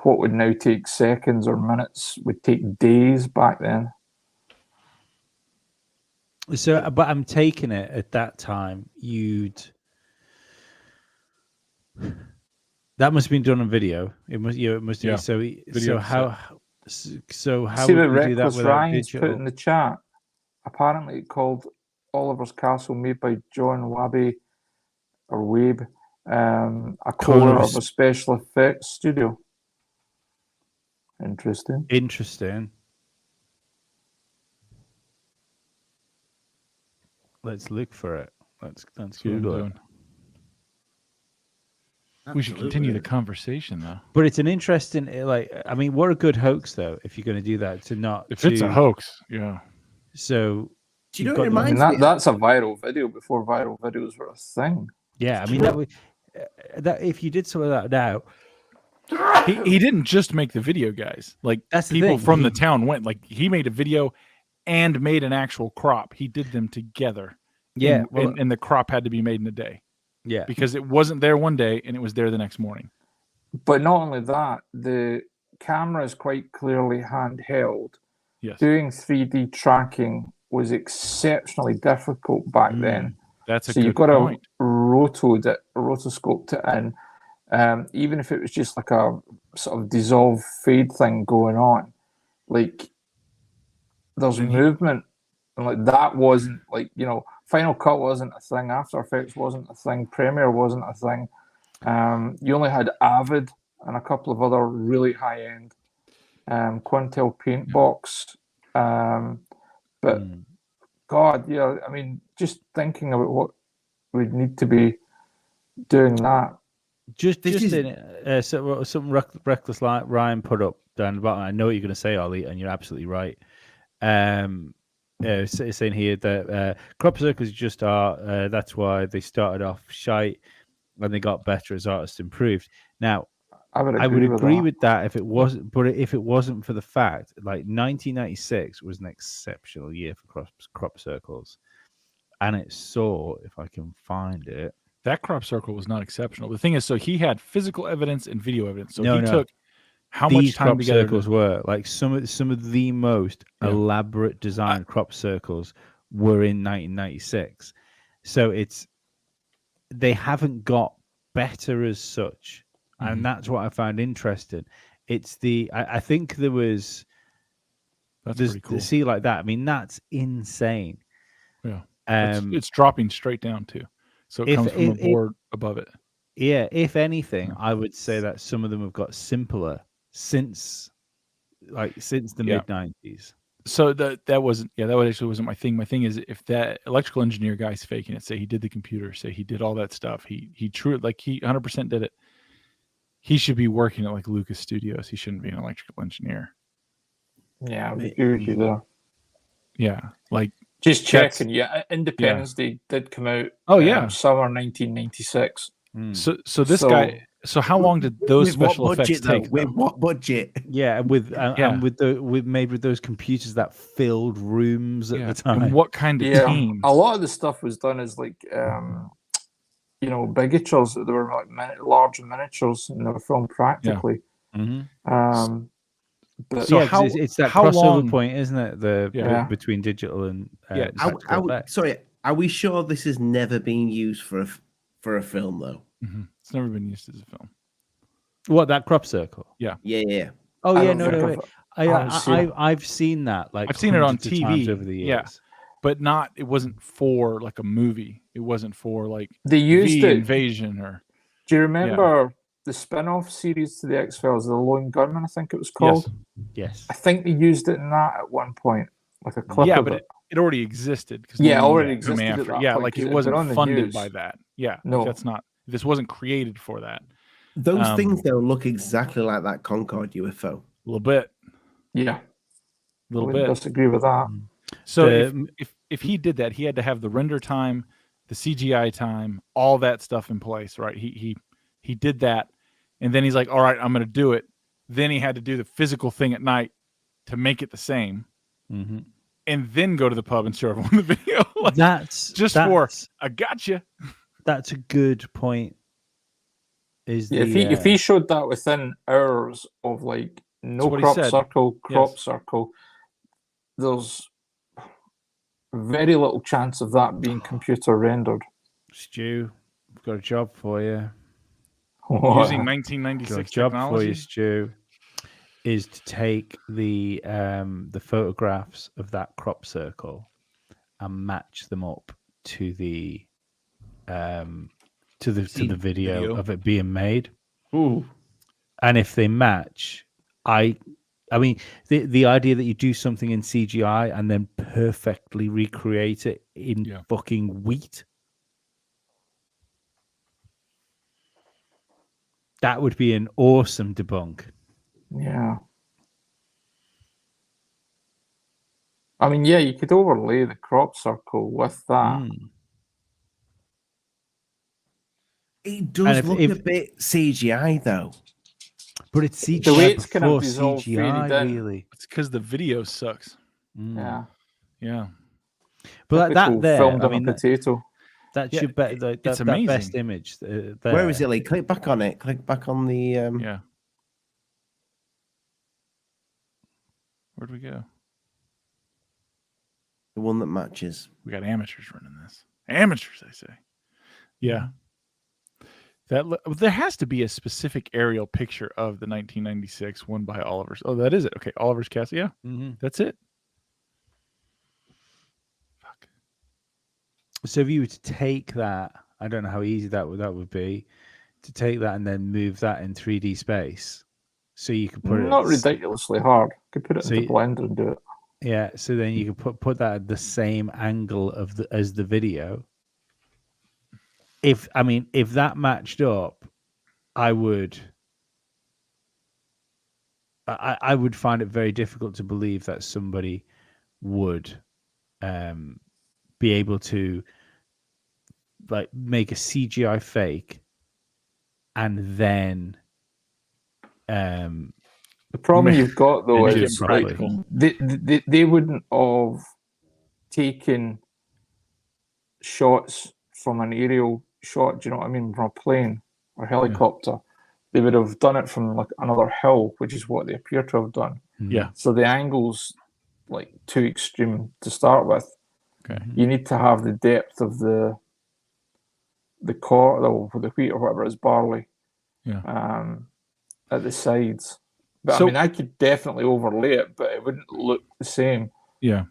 what would now take seconds or minutes would take days back then. So, but I'm taking it at that time that must have been done on video. It must be. So how See would what we do that Reckless without Ryan's digital? put in the chat? Apparently it called Oliver's Castle, made by John Wabe or Wabe, a corner of a special effects studio. Interesting. Let's look for it. Let's See what I'm Google it. doing. We should continue the conversation, though. But it's an interesting, I mean, what a good hoax, though, if you're going to do that, If it's a hoax, yeah. So, do you know what it reminds me? That's a viral video before viral videos were a thing. Yeah, I mean, that if you did some of that now. He didn't just make the video, guys. Like, that's the people thing. from the town went. Like, he made a video and made an actual crop. He did them together. Yeah. And the crop had to be made in a day. Yeah. Because it wasn't there one day and it was there the next morning. But not only that, the camera is quite clearly handheld. Yes. Doing 3D tracking was exceptionally difficult back then. That's a so good you've got point. to rotoscope it in. Even if it was just like a sort of dissolve fade thing going on, like there's movement, and like that wasn't like, you know, Final Cut wasn't a thing, After Effects wasn't a thing, Premiere wasn't a thing. You only had Avid and a couple of other really high end Quintel paint box. But God, yeah, I mean, just thinking about what we'd need to be doing that. Something Reckless Ryan put up down the bottom. I know what you're going to say, Ollie, and you're absolutely right. It's saying here that crop circles just are. That's why they started off shite, and they got better as artists improved. Now, I would agree with that if it wasn't, but if it wasn't for the fact, like 1996 was an exceptional year for crop circles, and it saw, if I can find it. That crop circle was not exceptional. The thing is, so he had physical evidence and video evidence. So he took how much time crop circles were like some of the most elaborate designed crop circles were in 1996. So they haven't got better as such, and that's what I found interesting. It's I think there was pretty cool. See like that. I mean, that's insane. Yeah, it's dropping straight down too. So it comes from a board above it. Yeah, if anything, I would say that some of them have got simpler since the Yeah. mid-90s. So that actually wasn't my thing. My thing is, if that electrical engineer guy's faking it, say he did the computer, say he did all that stuff, he 100% did it. He should be working at like Lucas Studios. He shouldn't be an electrical engineer. Yeah, I would agree with you there. Yeah, like just checking. Yeah, Independence Day did come out. Oh yeah, summer 1996. So this guy. So how long did those special effects take? With what budget? Yeah, and with made with those computers that filled rooms at the time. And what kind of teams? A lot of the stuff was done as like bigatures. They were like large miniatures, and they were filmed practically. But so it's that crossover point, isn't it? Between digital and sorry, are we sure this has never been used for a film though? Mm-hmm. It's never been used as a film. What, that crop circle? Yeah. Oh yeah, no. I've seen that. Like I've seen it on TV over the years. Yeah, but not. It wasn't for like a movie. It wasn't for like they used it. Invasion or. Do you remember the spin-off series to the X-Files, The Lone Gunman? I think it was called. Yes. I think they used it in that at one point, like a clip. Yeah, of but it already existed. It already existed. At that point, like it wasn't funded by that. Yeah, no, like that's not. This wasn't created for that. Those things though look exactly like that Concorde UFO. A little bit. Yeah. A little bit. Disagree with that. So if he did that, he had to have the render time, the CGI time, all that stuff in place, right? He did that, and then he's like, all right, I'm going to do it. Then he had to do the physical thing at night to make it the same, and then go to the pub and show everyone the video. Like, that's I gotcha. That's a good point. If he showed that within hours of like no crop circle, there's very little chance of that being computer rendered. Stu, I've got a job for you. Using 1996 job technology. For you, Stu, is to take the photographs of that crop circle and match them up to the video of it being made. Ooh. And if they match, I mean the idea that you do something in CGI and then perfectly recreate it in fucking wheat. That would be an awesome debunk. Yeah. I mean, you could overlay the crop circle with that. It does look a bit CGI though. But it's CGI the way it's before kind of CGI, really. It's because the video sucks. Yeah. But that there, filmed on a potato. That should be it's amazing. That best image. There. Where is it, Lee? Click back on it. Click back on the. Yeah. Where'd we go? The one that matches. We got amateurs running this. Amateurs, I say. Yeah. There has to be a specific aerial picture of the 1996 one by Oliver's. Oh, that is it. Okay, Oliver's Castle. Yeah, that's it. Fuck. So if you were to take that, I don't know how easy that would be, to take that and then move that in 3D space, so you could put it. Not ridiculously hard. You could put it in the Blender and do it. Yeah, so then you could put that at the same angle as the video. If that matched up, I would find it very difficult to believe that somebody would be able to like make a CGI fake and then the problem you've got though is like they wouldn't have taken shots from an aerial shot, do you know what I mean, from a plane or helicopter. They would have done it from like another hill, which is what they appear to have done. Yeah. So the angle's like too extreme to start with. Okay. You need to have the depth of the corn, the wheat or whatever it is, barley. Yeah. At the sides. But I mean, I could definitely overlay it, but it wouldn't look the same. Yeah.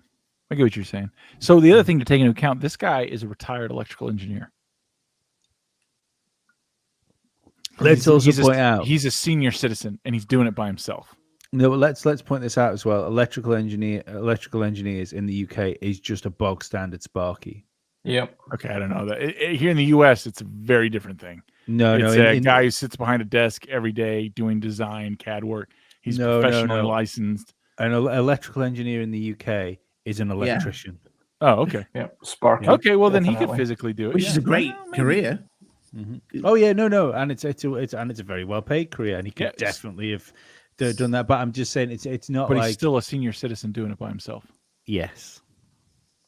I get what you're saying. So the other thing to take into account, this guy is a retired electrical engineer. Let's also point out he's a senior citizen and he's doing it by himself. No, let's point this out as well. Electrical engineers in the UK is just a bog standard Sparky. Yep. Okay, I don't know that. Here in the US, it's a very different thing. It's a guy who sits behind a desk every day doing design, CAD work. He's professionally licensed. An electrical engineer in the UK is an electrician. Yeah. Oh, okay. Yeah, Sparky. Okay, well then he could physically do it, which is a great career. Mm-hmm. Oh yeah, no, and it's a very well paid career, and he could definitely have done that. But I'm just saying it's not. But like... he's still a senior citizen doing it by himself. Yes,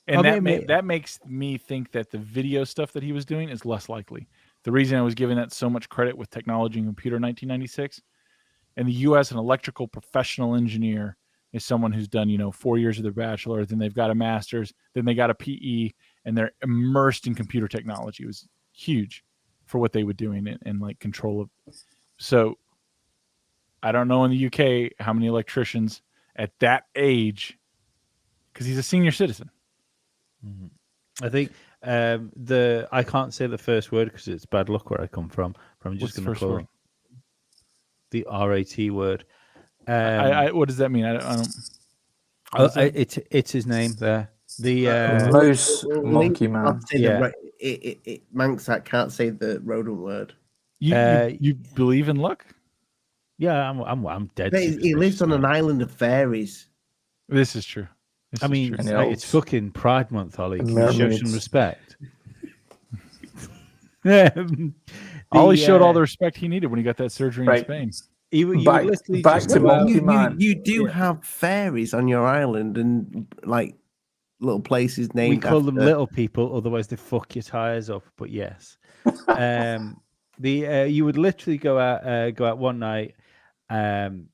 and that makes me think that the video stuff that he was doing is less likely. The reason I was giving that so much credit with Technology and Computer 1996, in the U.S., an electrical professional engineer is someone who's done 4 years of their bachelor, then they've got a master's, then they got a PE, and they're immersed in computer technology. It was huge for what they were doing and like control of. So I don't know in the UK how many electricians at that age, because he's a senior citizen. I think I can't say the first word because it's bad luck where I come from. But I'm just going to call it the RAT word. What does that mean? I don't. It's his name there. The mouse monkey man. Manx that can't say the rodent word. You believe in luck? Yeah, I'm dead. He lives on an island of fairies. This is true. It's fucking Pride Month, Ollie. Can you show some respect? Ollie showed all the respect he needed when he got that surgery in Spain. Back to Monkey Man. You do have fairies on your island and like little places named. We call them little people, otherwise they fuck your tires up. But yes, you would literally go out one night, and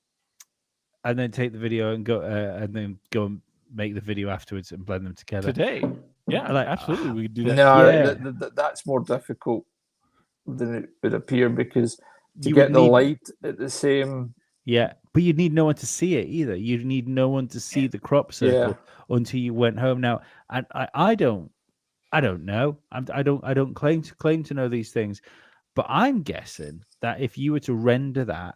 then take the video and go and make the video afterwards and blend them together. Today, yeah, absolutely, we could do that. No, that's more difficult than it would appear because you get the light at the same. Yeah, but you'd need no one to see it either. You'd need no one to see the crop circle until you went home. Now, I don't know. I don't claim to know these things, but I'm guessing that if you were to render that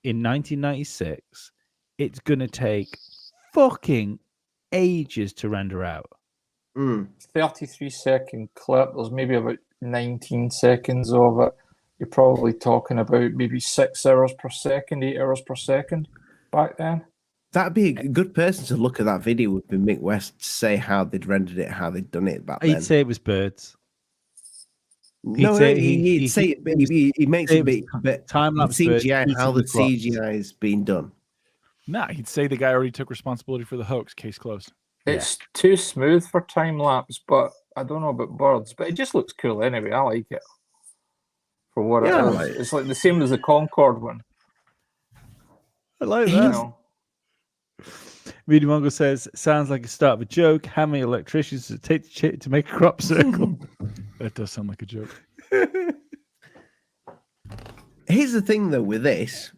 in 1996, it's gonna take fucking ages to render out. 33-second clip. There's maybe about 19 seconds of it. You're probably talking about maybe 6 hours per second, 8 hours per second back then. That'd be a good person to look at that video would be Mick West to say how they'd rendered it, how they'd done it back then. He'd say it was birds. He makes a bit time-lapse CGI, how the CGI is being done. Nah, he'd say the guy already took responsibility for the hoax. Case closed. It's too smooth for time-lapse, but I don't know about birds. But it just looks cool anyway. I like it. For what it is. It's like the same as the Concorde one. I like that. Media Mongo says, sounds like a start of a joke. How many electricians does it take to make a crop circle? That does sound like a joke. Here's the thing, though, with this.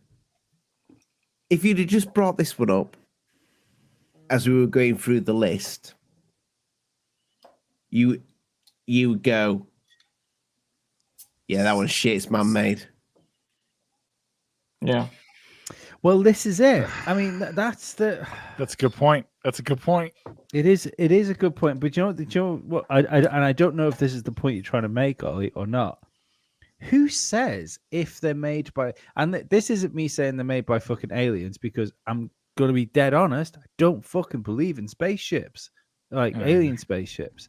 If you'd have just brought this one up as we were going through the list, you would go, yeah, that one's shit. It's man-made. Yeah. Well, this is it. I mean, that's a good point. That's a good point. It is a good point. But you know what? I don't know if this is the point you're trying to make, Ollie, or not. Who says if they're made by? And this isn't me saying they're made by fucking aliens, because I'm gonna be dead honest. I don't fucking believe in spaceships, like alien spaceships.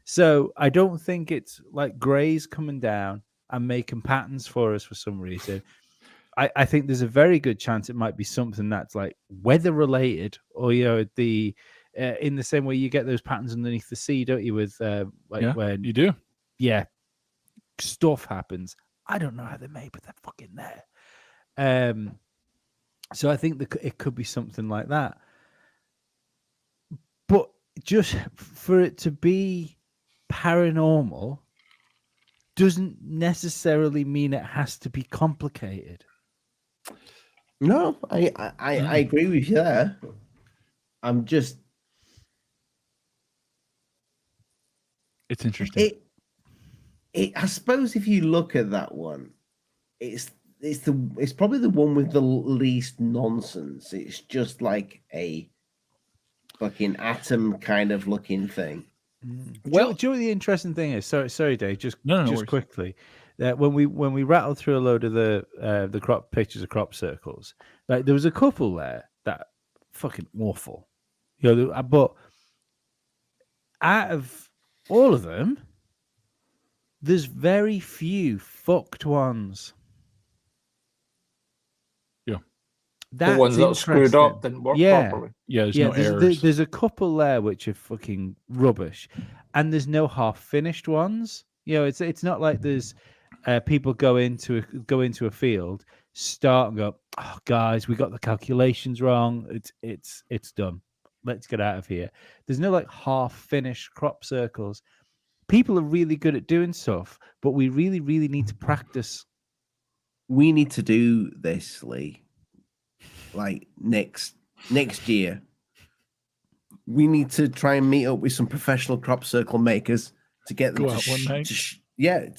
So I don't think it's like Greys coming down and making patterns for us for some reason. I think there's a very good chance it might be something that's like weather related, or in the same way you get those patterns underneath the sea, don't you? With when you do, stuff happens. I don't know how they're made, but they're fucking there. So I think it could be something like that. But just for it to be paranormal doesn't necessarily mean it has to be complicated. No, I agree with you there. I'm just. It's interesting. I suppose if you look at that one, it's it's probably the one with the least nonsense. It's just like a fucking atom kind of looking thing. Well, do you know what the interesting thing is? Sorry, Dave. Just worries. quickly, that when we rattled through a load of the crop pictures of crop circles, like there was a couple there that fucking awful, but out of all of them, there's very few fucked ones. The That's ones that are screwed up interesting. didn't work properly. Yeah, there's no errors. There's a couple there which are fucking rubbish, and there's no half finished ones. It's not like there's people go into a field, start and go, oh guys, we got the calculations wrong. It's done. Let's get out of here. There's no like half finished crop circles. People are really good at doing stuff, but we really, really need to practice. We need to do this, Lee. Like next year, we need to try and meet up with some professional crop circle makers to get them Go out one night. and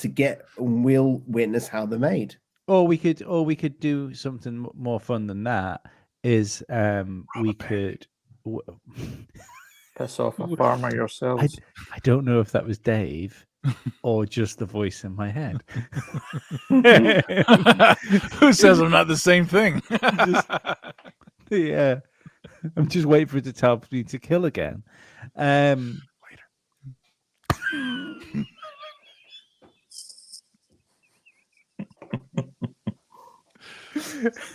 we'll witness how they're made. Or we could do something more fun than that. Is we could Piss off a farmer yourselves. I don't know if that was Dave or just the voice in my head. Who says I'm not the same thing? Yeah, I'm just waiting for it to tell me to kill again. Later.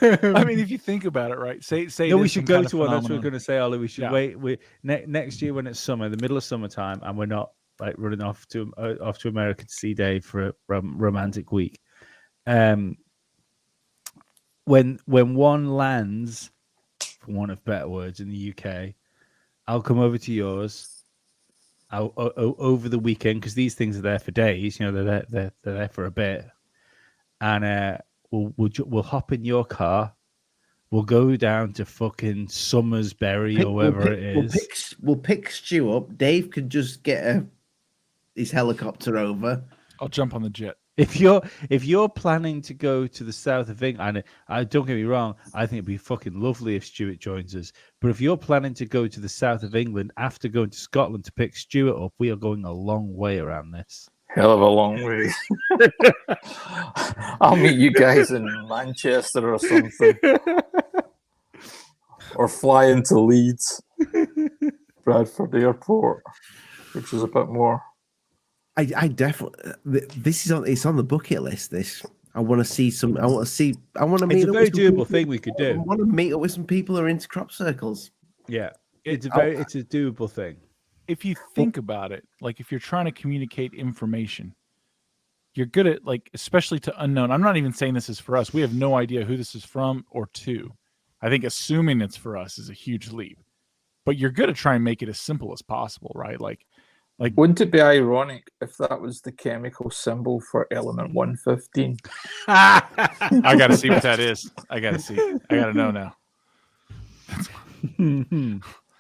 I mean, if you think about it, right? Say no, we there's should some go kind of to one. That's what we're phenomenon. going to say, Ollie. We should wait. Next year when it's summer, the middle of summertime, and we're not like running off to America to see Dave for a romantic week. When one lands, for want of better words, in the UK, I'll come over to yours. Over the weekend, because these things are there for days. They're there for a bit, and we'll hop in your car. We'll go down to fucking Summersbury or wherever it is. We'll pick Stu up. Dave could just get his helicopter over. I'll jump on the jet. If you're planning to go to the south of England, and don't get me wrong, I think it'd be fucking lovely if Stuart joins us. But if you're planning to go to the south of England after going to Scotland to pick Stuart up, we are going a long way around this. Hell of a long way. I'll meet you guys in Manchester or something. Or fly into Leeds, Bradford Airport, which is a bit more. I definitely. It's on the bucket list. This I want to see some. I want to meet. It's a very doable thing we could do. I want to meet up with some people who are into crop circles. Yeah, it's a doable thing. If you think about it, like if you're trying to communicate information, you're good at especially to unknown. I'm not even saying this is for us. We have no idea who this is from or to. I think assuming it's for us is a huge leap. But you're good at trying to make it as simple as possible, right? Like wouldn't it be ironic if that was the chemical symbol for element 115? I got to see what that is. I got to see. I got to know now.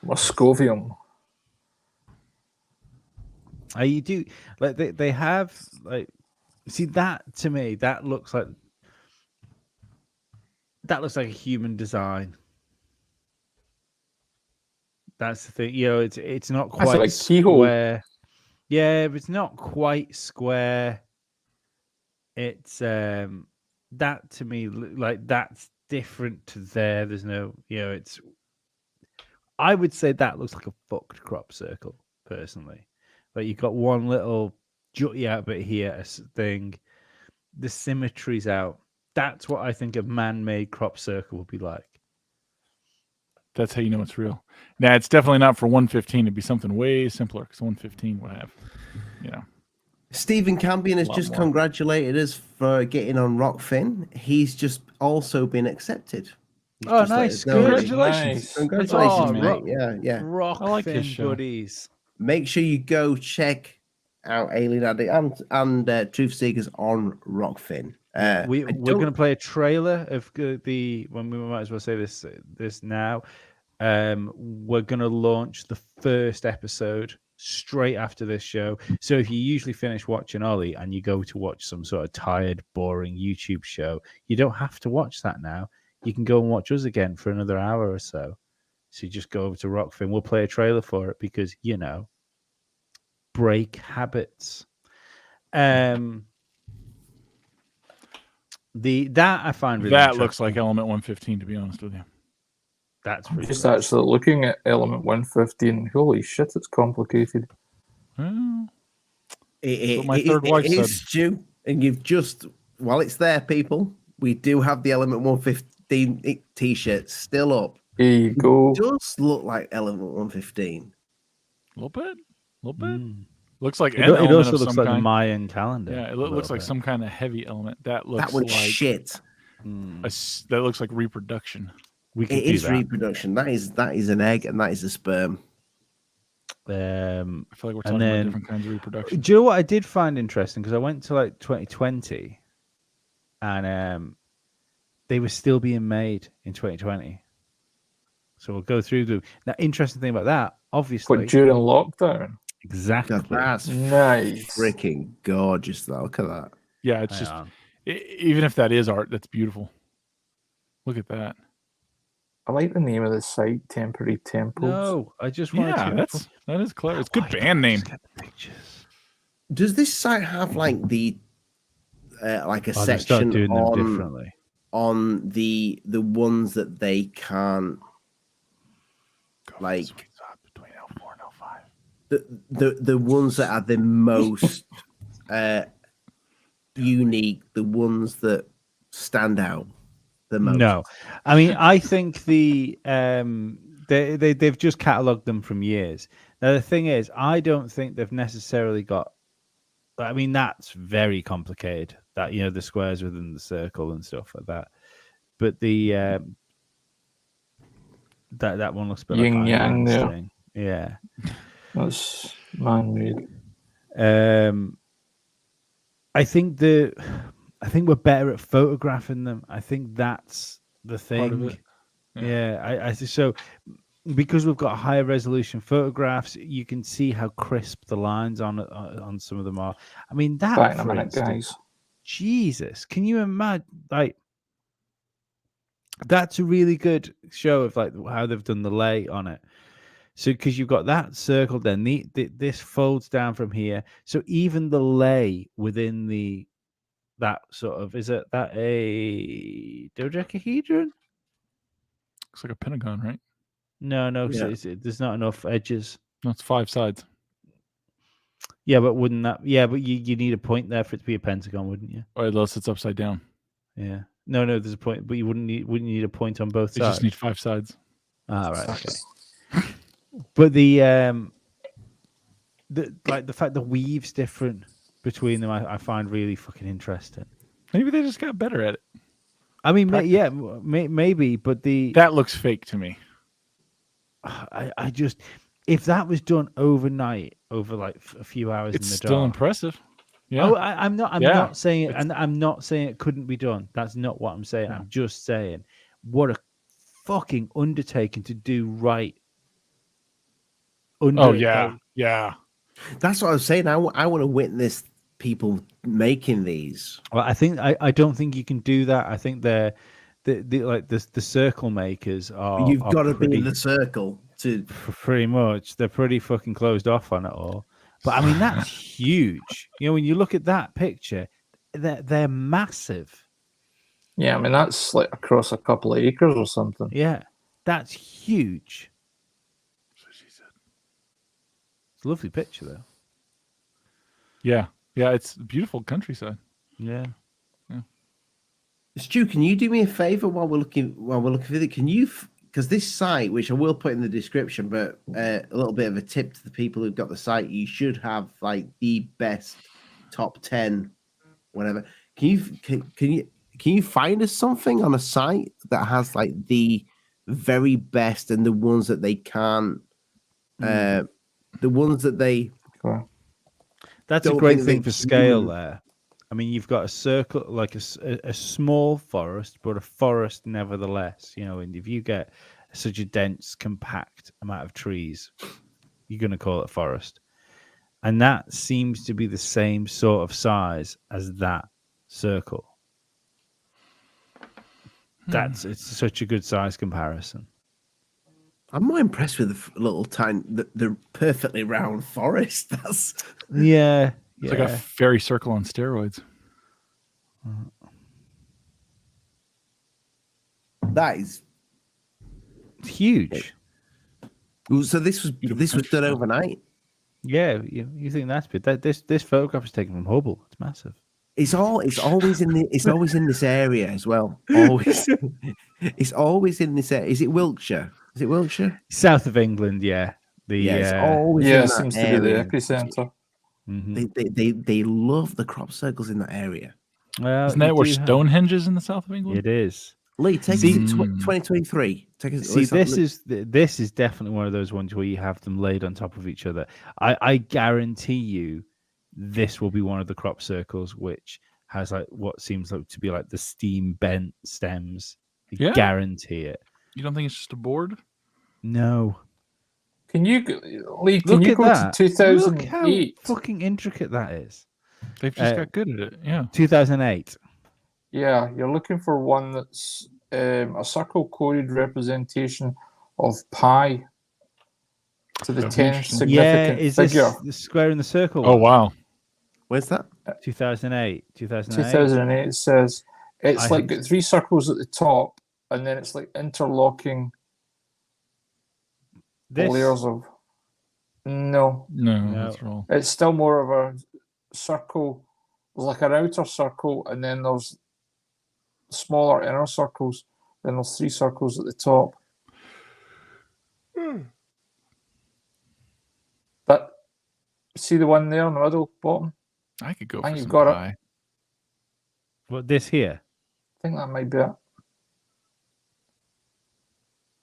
Moscovium. You do they have see that to me that looks like a human design. That's the thing, it's not quite like square. Yeah, but it's not quite square. It's that to me that's different to there. There's no, it's. I would say that looks like a fucked crop circle personally. Like you've got one little jutty out bit here, a thing. The symmetry's out. That's what I think a man-made crop circle would be like. That's how you know it's real. Now, it's definitely not for 115. It'd be something way simpler because 115 would have, Stephen Campion has just congratulated us for getting on Rockfin. He's just also been accepted. Oh, nice. Congratulations. Congratulations, mate. Yeah. Rockfin, I like this show. buddies. Make sure you go check out Alien Addict and Truth Seekers on Rockfin. We're going to play a trailer of we might as well say this now. We're going to launch the first episode straight after this show. So if you usually finish watching Ollie and you go to watch some sort of tired, boring YouTube show, you don't have to watch that now. You can go and watch us again for another hour or so. So you just go over to Rockfin. We'll play a trailer for it because, you know, break habits. That I find really that looks interesting. like Element 115, to be honest with you. That's I'm pretty just nice. actually looking at Element 115. Holy shit, it's complicated. Well, It, what my third wife it is, said. Stu, and you've just, while it's there, people, we do have the Element 115 t-shirts still up. Here you go. It does look like Element 115. A little bit. Mm. Looks like It, an it element also of looks some like the kind. Mayan calendar. Yeah, it a looks little like bit. some kind of heavy element. That looks That one's like shit. that looks like reproduction. We could It do is that. reproduction. That is an egg and that is a sperm. I feel like we're And talking then- about different kinds of reproduction. Do you know what I did find interesting? Because I went to like 2020 and they were still being made in 2020. So we'll go through the interesting thing about that, obviously. But during lockdown. Exactly. God, that's Nice. freaking gorgeous. Though. Look at that. Yeah, it's just even if that is art, that's beautiful. Look at that. I like the name of the site, Temporary Temples. No, I just wanted Yeah, to. that is clever. It's a good band name. Get the pictures. Does this site have like the like a Oh, they start section doing them on differently. on the ones that they can't like Between L4 and L5. the ones that are the most unique, the ones that stand out the most? No, I mean I think they've just catalogued them from years. Now the thing is, I don't think they've necessarily got. I mean that's very complicated. That the squares within the circle and stuff like that. But the that one looks a bit Yin like yang, Iron yeah. thing. Yeah. That's man-made. I think we're better at photographing them. I think that's the Part of thing. it. Yeah, I think so. Because we've got higher resolution photographs, you can see how crisp the lines on some of them are. I mean, that Back in a for minute, instance, guys. Jesus, can you imagine? Like, that's a really good show of like how they've done the lay on it. So, because you've got that circle, then this folds down from here. So even the lay within that sort of is that a dodecahedron? Looks like a pentagon, right? No, Yeah. there's not enough edges. No, it's 5 sides. Yeah, but wouldn't that? Yeah, but you need a point there for it to be a pentagon, wouldn't you? Or unless it's upside down. Yeah. No, there's a point, but you wouldn't you need a point on both You sides. just need 5 sides. Ah, right, okay. But the fact the weave's different between them, I find really fucking interesting. Maybe they just got better at it. I mean, maybe, but that looks fake to me. I just if that was done overnight over like a few hours It's in the still dark. impressive. Yeah. Oh, I'm not Yeah. not saying, and I'm not saying it couldn't be done. That's not what I'm saying. I'm just saying what a fucking undertaking to do right. Yeah. That's what I was saying. I want to witness people making these. Well, I don't think you can do that. I think they're the circle makers are. You've got to pretty, be in the circle to pretty much. They're pretty fucking closed off on it all. But I mean, that's huge. When you look at that picture, they're massive. Yeah, I mean that's like across a couple of acres or something. Yeah, that's huge. That's what she said. It's a lovely picture, though. Yeah. Yeah, it's beautiful countryside. Yeah. Stu, can you do me a favor while we're looking for it? Can you, because this site, which I will put in the description, but a little bit of a tip to the people who've got the site, you should have like the best top 10, whatever. Can you find us something on a site that has like the very best and the ones that they can't, the ones that they. That's a Don't great think thing they for scale can. there. I mean, you've got a circle, like a small forest, but a forest nevertheless. And if you get such a dense, compact amount of trees, you're going to call it a forest. And that seems to be the same sort of size as that circle. It's such a good size comparison. I'm more impressed with the little tiny, the perfectly round forest. That's Yeah. It's like a fairy circle on steroids. that is huge. So this was done overnight. Yeah, you think that's big? This photograph was taken from Hubble. It's massive. It's always in this area as well. Always, it's always in this area. Is it Wiltshire? Is it Wiltshire? South of England, yeah. It's always it in seems that to be the area. epicenter. They love the crop circles in that area. Well, isn't that where Stonehenge is in the south of England? It is. Lee, take us to 2023. This is definitely one of those ones where you have them laid on top of each other. I guarantee you, this will be one of the crop circles which has like what seems like to be like the steam bent stems. I guarantee it. You don't think it's just a board? No. Can you, Lee? Can Look you at go that. to 2008? Look how fucking intricate that is. They've just got good at it. Yeah. 2008. Yeah, you're looking for one that's a circle-coded representation of pi to the 10th significant is figure. this the square in the circle? Oh, wow. Where's that? 2008. 2008 says it's got 3 circles at the top, and then it's like interlocking layers of. No, that's wrong. it's still more of a circle. There's like an outer circle, and then there's smaller inner circles. Then there's 3 circles at the top. But see the one there in the middle, bottom? I could go I for think you've some got pie. it. What, this here? I think that might be it.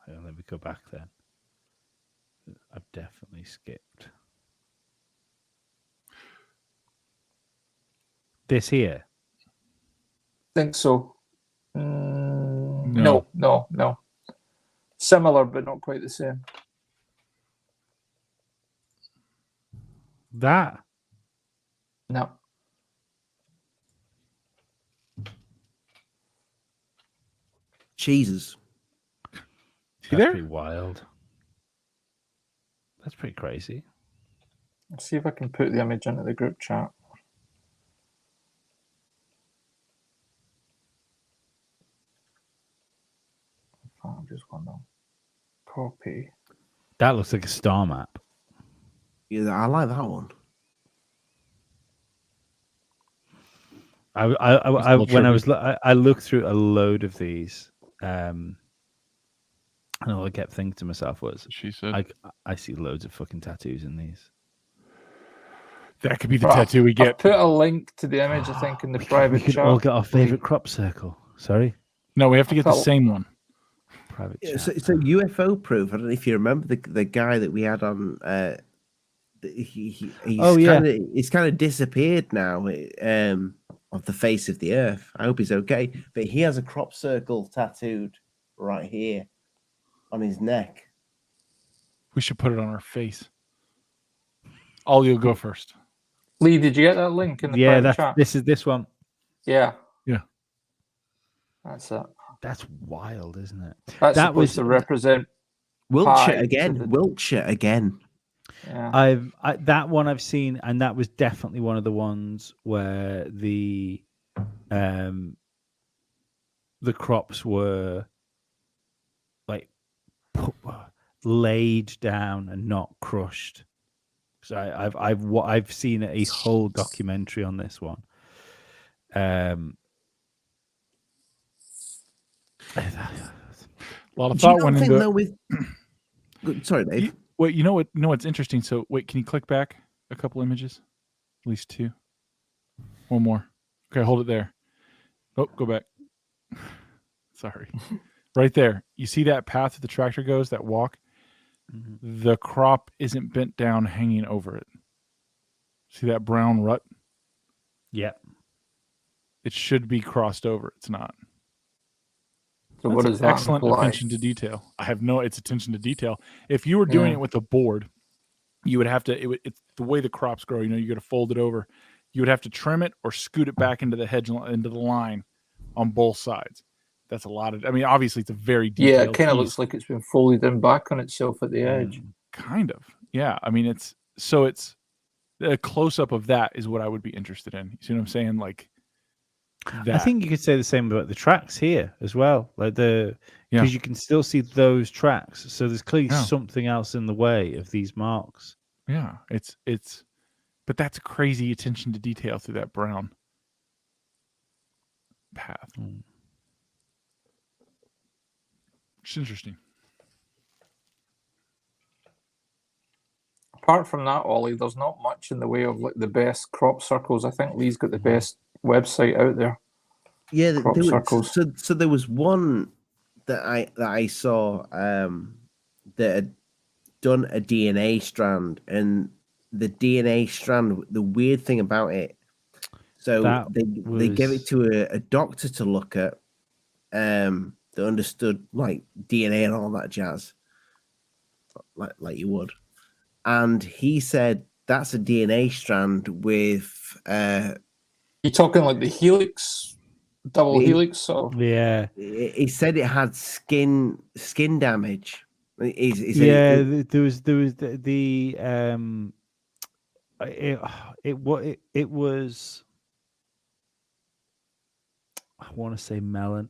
Let me go back then. I've definitely skipped. This here? Think so. No. Similar, but not quite the same. That? No. Jesus. That's pretty wild. That's pretty crazy. Let's see if I can put the image into the group chat. I'm just going to copy. That looks like a star map. Yeah, I like that one. I looked through a load of these, and all I kept thinking to myself was, she said, I see loads of fucking tattoos in these. That could be the tattoo we get. I've put a link to the image, I think, in the private chat. We could all get our favorite crop circle. Sorry? No, we have to get the same one. Private chat. So it's a UFO proof. I don't know if you remember the guy that we had on. He's kind of disappeared now off the face of the earth. I hope he's okay. But he has a crop circle tattooed right here on his neck. We should put it on our face. You'll go first. Lee, did you get that link in the private chat? This is this one. Yeah. That's it. That's wild, isn't it? That's supposed to represent Wiltshire again. Wiltshire again. Yeah. That one I've seen, and that was definitely one of the ones where the crops were like laid down and not crushed. So I've seen a whole documentary on this one. A lot of thought went into it. Sorry, Dave. Wait, you know what's interesting? So wait, can you click back a couple images? At least 2. One more. Okay, hold it there. Oh, go back. Sorry. Right there. You see that path that the tractor goes, that walk? Mm-hmm. The crop isn't bent down, hanging over it. See that brown rut? Yeah. It should be crossed over. It's not. So what is that? Excellent attention to detail. It's attention to detail. If you were doing it with a board, you would have to. It's the way the crops grow. You got to fold it over. You would have to trim it or scoot it back into the hedge, into the line on both sides. That's a lot of. I mean, obviously, it's a very detailed. Yeah, it kind of piece. looks like it's been folded in back on itself at the edge. Kind of. Yeah. I mean, it's a close up of that is what I would be interested in. You see what I'm saying? Like that. I think you could say the same about the tracks here as well. Like because you can still see those tracks. So there's clearly something else in the way of these marks. Yeah. But that's crazy attention to detail through that brown path. It's interesting. Apart from that, Ollie, there's not much in the way of like the best crop circles. I think Lee's got the best website out there. Yeah, crop circles. So there was one that I saw that had done a DNA strand, and the DNA strand. The weird thing about it, so they gave it to a doctor to look at, that understood like DNA and all that jazz, like you would. And he said that's a DNA strand with. You talking like the helix, double helix? Or yeah, he said it had skin damage. There was it was. I want to say melanoma.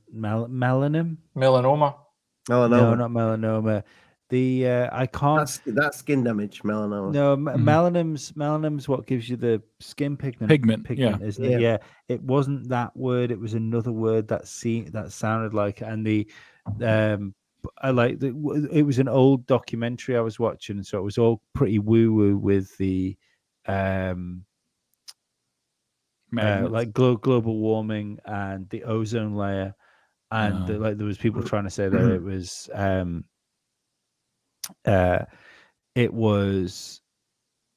Melanoma. No, not melanoma. I can't. That's skin damage, melanoma. No, melanum's what gives you the skin pigment. Isn't it? Yeah, it wasn't that word. It was another word that sounded like. And it was an old documentary I was watching, so it was all pretty woo woo with the like global warming and the ozone layer, and there was people trying to say that it was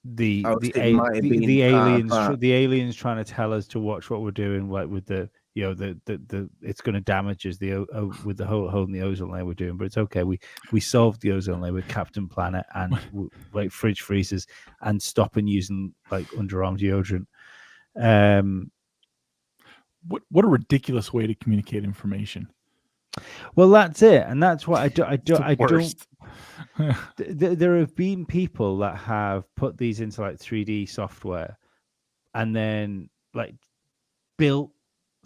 the aliens trying to tell us to watch what we're doing, like with the it's going to damage us with the hole in the ozone layer we're doing, but it's okay. We solved the ozone layer with Captain Planet and like fridge freezers and stopping using like underarm deodorant. What a ridiculous way to communicate information. Well, that's it, and that's what I don't. There have been people that have put these into like 3D software, and then like built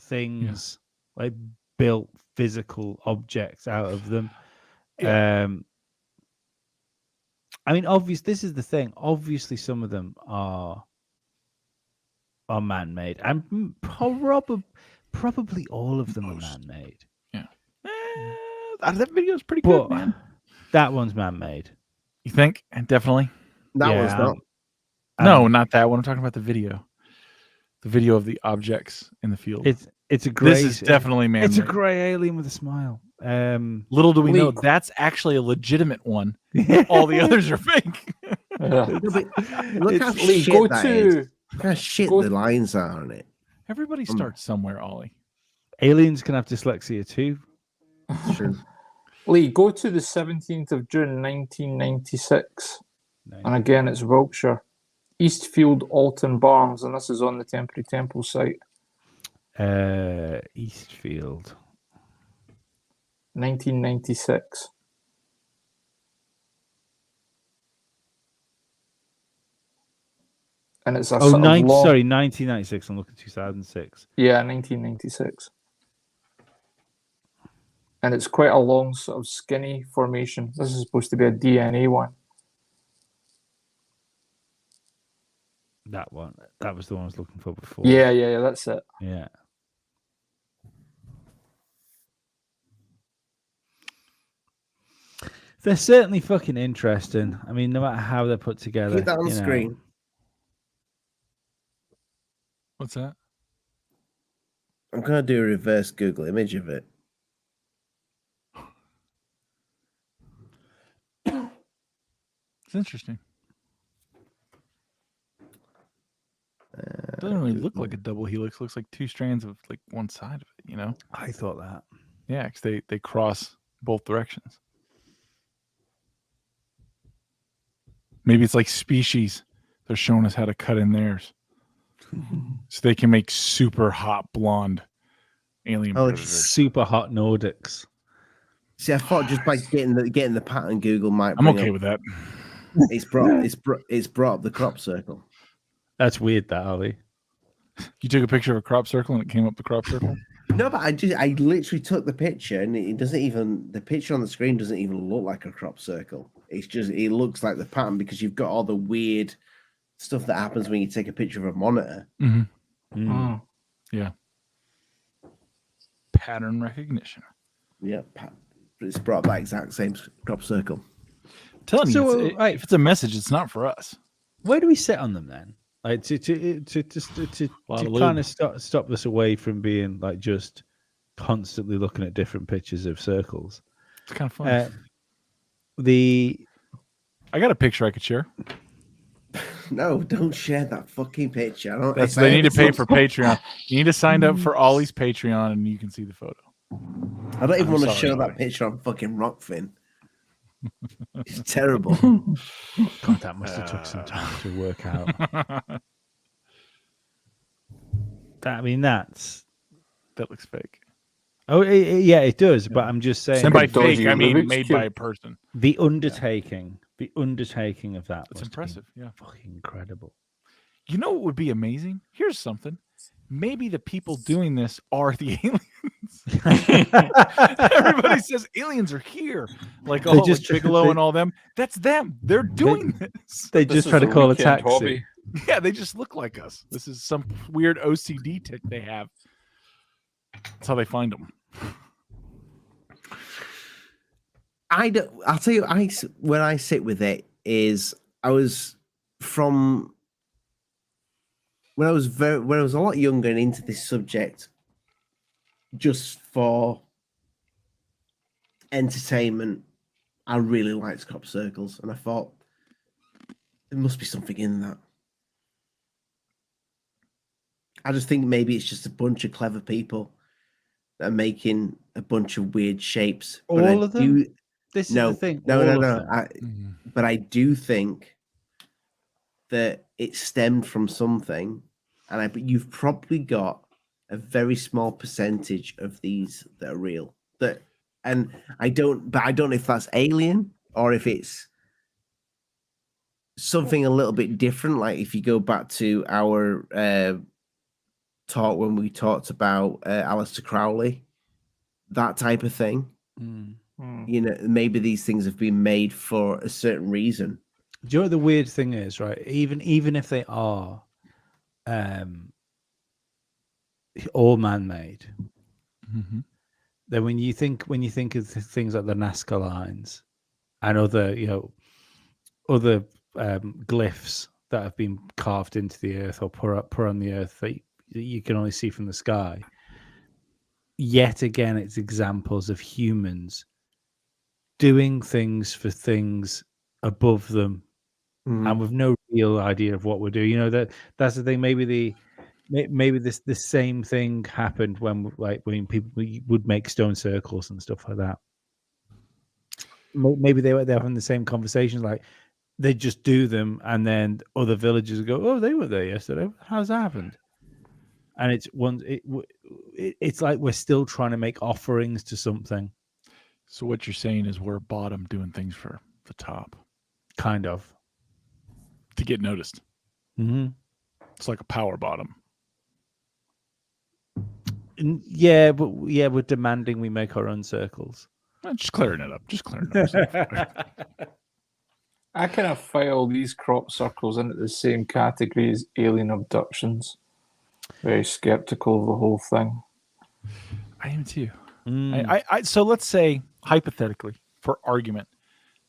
things, like built physical objects out of them. I mean, this is the thing. Obviously, some of them are man-made, and probably all of them are man-made. Yeah, that video's pretty good, man. That one's man-made. You think? And definitely. That one's not. No, not that one. I'm talking about the video. The video of the objects in the field. It's a gray. This is definitely man-made. It's a gray alien with a smile. Little do we know that's actually a legitimate one. All the others are fake. Look how shit that is. Look how shit the lines are on it. Everybody starts somewhere, Ollie. Aliens can have dyslexia too. True. Lee, go to the 17th of June, 1996. And again, it's Wiltshire. Eastfield Alton Barns, and this is on the Temporary Temple site. Eastfield. 1996. And it's a 1996. I'm looking at 2006. Yeah, 1996. And it's quite a long, sort of skinny formation. This is supposed to be a DNA one. That one. That was the one I was looking for before. Yeah, that's it. Yeah. They're certainly fucking interesting. I mean, no matter how they're put together. Keep that on screen. What's that? I'm going to do a reverse Google image of it. It's interesting. It doesn't really look like a double helix. It looks like two strands of like one side of it, you know? I thought that. Yeah, because they cross both directions. Maybe it's like species. They're showing us how to cut in theirs, so they can make super hot blonde alien predators. Super hot Nordics. See, I thought just by getting the pattern, Google might. I'm okay with that. It's brought up the crop circle. That's weird, that Ali. You took a picture of a crop circle and it came up the crop circle. No, but I literally took the picture and it doesn't even, the picture on the screen doesn't even look like a crop circle. It's just, it looks like the pattern because you've got all the weird stuff that happens when you take a picture of a monitor. Yeah. Pattern recognition. Yeah, but it's brought that exact same crop circle. I'm telling So, you, if it's a message, it's not for us. Where do we sit on them then? Like to kind of stop this away from being like just constantly looking at different pictures of circles. It's kind of fun. I got a picture I could share. No, don't share that fucking picture. They need to pay for Patreon. You need to sign up for Ollie's Patreon, and you can see the photo. I don't even want to show that picture on fucking Rockfin. It's terrible. God, that must have took some time to work out. That looks fake. Oh, yeah, it does. But I'm just saying. And by fake, I mean made by a person. The undertaking of that. It's impressive. Yeah, fucking incredible. You know what would be amazing? Here's something. Maybe the people doing this are the aliens. Everybody says aliens are here. Like Bigelow and all them. That's them. They're doing this. They just try to call a taxi. Hobby. Yeah, they just look like us. This is some weird OCD tick they have. That's how they find them. I'll tell you, where I sit with it is when I was a lot younger and into this subject, just for entertainment, I really liked crop circles, and I thought there must be something in that. I just think maybe it's just a bunch of clever people that are making a bunch of weird shapes. All of them? This is the thing. No. But I do think that it stemmed from something, but you've probably got a very small percentage of these that are real. And I don't know if that's alien or if it's something a little bit different. Like if you go back to our talk when we talked about Aleister Crowley, that type of thing. You know, maybe these things have been made for a certain reason. Do you know what the weird thing is, right? Even if they are all man-made, then when you think of things like the Nazca lines and other glyphs that have been carved into the earth or put on the earth that you can only see from the sky, yet again, it's examples of humans doing things for things above them, and with no real idea of what we're doing. You know, that's the thing. Maybe the same thing happened when people would make stone circles and stuff like that. Maybe they're having the same conversations, like they just do them, and then other villagers go, "Oh, they were there yesterday. How's that happened?" And it's like we're still trying to make offerings to something. So what you're saying is we're bottom doing things for the top, kind of, to get noticed. It's like a power bottom. Yeah, but we're demanding we make our own circles. Just clearing it up. I kind of file these crop circles into the same category as alien abductions. Very skeptical of the whole thing. I am too. So let's say, hypothetically, for argument,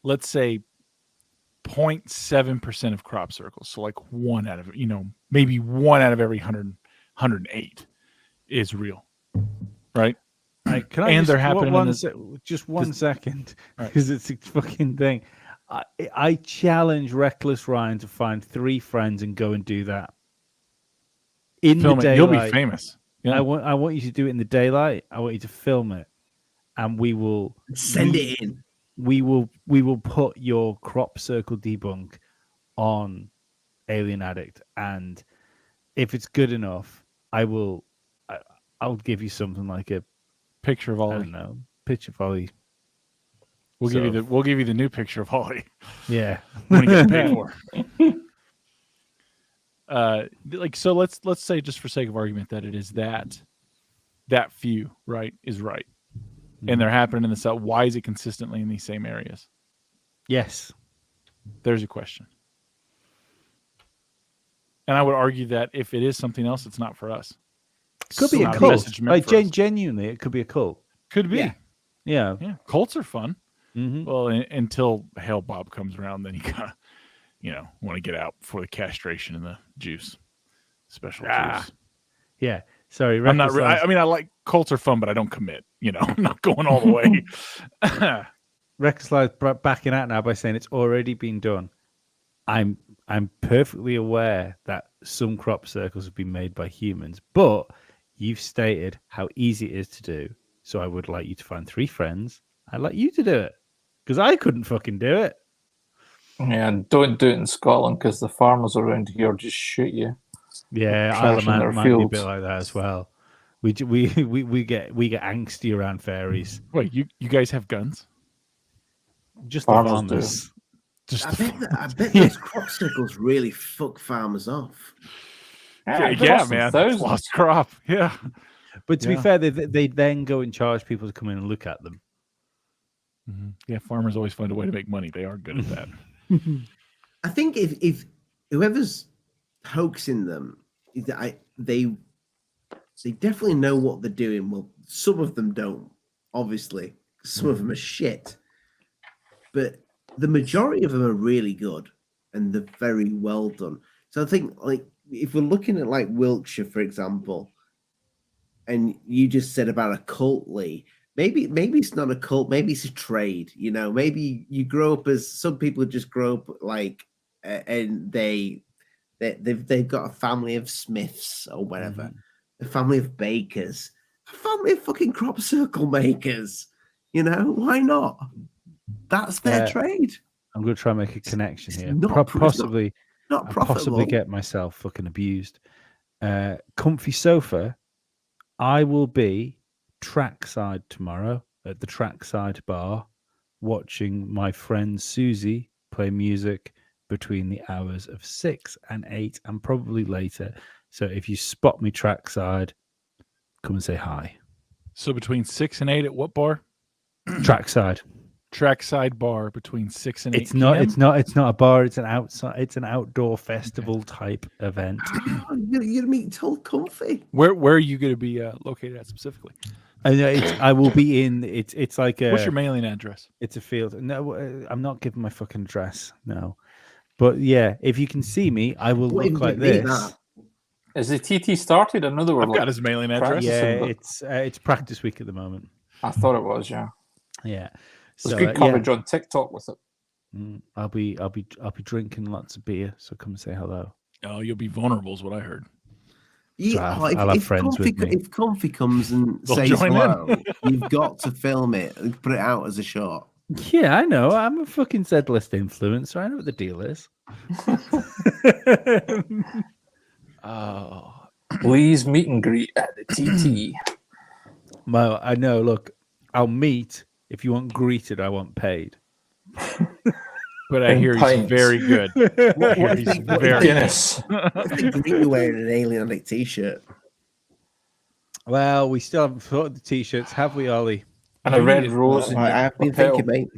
let's say 0.7% of crop circles. So like maybe one out of every 108 is real, right? They're happening. Just one second, because it's a fucking thing. I challenge Reckless Ryan to find 3 friends and go and do that. Film it. You'll be famous. Yeah. I want you to do it in the daylight. I want you to film it, and we will send it in. We will put your crop circle debunk on Alien Addict, and if it's good enough, I'll give you something like a picture of I Ollie. don't know, picture of Ollie. We'll give you the new picture of Ollie. Yeah, when you get paid for. So let's say, just for sake of argument, that it is that few, right, is right, and they're happening in the South. Why is it consistently in these same areas? Yes, there's a question. And I would argue that if it is something else, it's not for us. It could be a cult. Like genuinely, it could be a cult. Could be. Yeah. Cults are fun. Mm-hmm. Well, until Hale Bob comes around, then you gotta, want to get out before the castration and the juice, special juice. Yeah. Sorry, I'm not. I mean, I like cults are fun, but I don't commit. I'm not going all the way. Reconcile's backing out now by saying it's already been done. I'm perfectly aware that some crop circles have been made by humans, but you've stated how easy it is to do. So I would like you to find 3 friends. I'd like you to do it because I couldn't fucking do it. Yeah, don't do it in Scotland because the farmers around here just shoot you. Yeah, Isle of Man might be a bit like that as well. We get angsty around fairies. Wait, you guys have guns? Just farmers the farmers. I bet those crop circles really fuck farmers off. Yeah, man. Lost crop. Yeah. But to be fair, they then go and charge people to come in and look at them. Mm-hmm. Yeah, farmers always find a way to make money. They are good at that. I think if whoever's hoaxing them, they definitely know what they're doing. Well, some of them don't, obviously. Some of them are shit. But the majority of them are really good and they're very well done. So I think, like, if we're looking at like Wiltshire, for example, and you just said about a cult, Lee, maybe it's not a cult, maybe it's a trade. Maybe you grow up as some people just grow up like, and they've got a family of Smiths or whatever, a family of bakers, a family of fucking crop circle makers. Why not? That's their trade. I'm going to try and make a connection here. Possibly not profitable. Possibly get myself fucking abused. Comfy sofa. I will be trackside tomorrow at the trackside bar, watching my friend Susie play music between the hours of 6 and 8, and probably later. So if you spot me trackside, come and say hi. So between 6 and 8 at what bar? Trackside. Trackside bar between 6 and 8. It's not a bar. It's an outdoor festival type event. You're gonna meet Told Comfy. Where are you going to be located at specifically? I will be in. It's like a. What's your mailing address? It's a field. No, I'm not giving my fucking address. No, but yeah, if you can see me, I will look like this. Is the TT started? Another one. I've got his mailing address. Yeah, it's practice week at the moment. I thought it was. Yeah. Yeah. There's good coverage on TikTok with it. I'll be drinking lots of beer, so come and say hello. Oh, you'll be vulnerable is what I heard. Yeah, so I'll have friends with me. If Comfy comes and says hello, you've got to film it and put it out as a shot. Yeah, I know. I'm a fucking Z-list influencer. I know what the deal is. Oh, please meet and greet at the TT. Well, I know. Look, I'll meet. If you want greeted, I want paid. But I hear he's very good. I hear he's very Guinness. What if they greet you wearing an Alien t-shirt? Well, we still haven't thought of the t-shirts, have we, Ollie? And a red rose. I've been thinking, mate.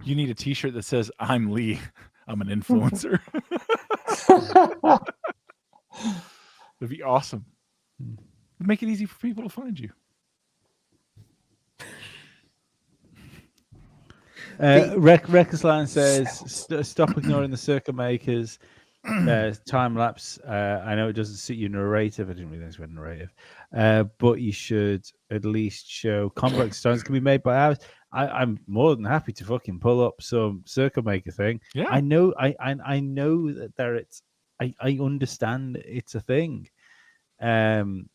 You need a t-shirt that says, "I'm Lee. I'm an influencer." That'd be awesome. It'd make it easy for people to find you. Recklessline says, stop ignoring the circuit makers. Time lapse. I know it doesn't suit your narrative. I didn't realize we had a narrative. But you should at least show complex stones can be made by ours. I'm more than happy to fucking pull up some circuit maker thing. Yeah. I know that there it's I understand it's a thing. Men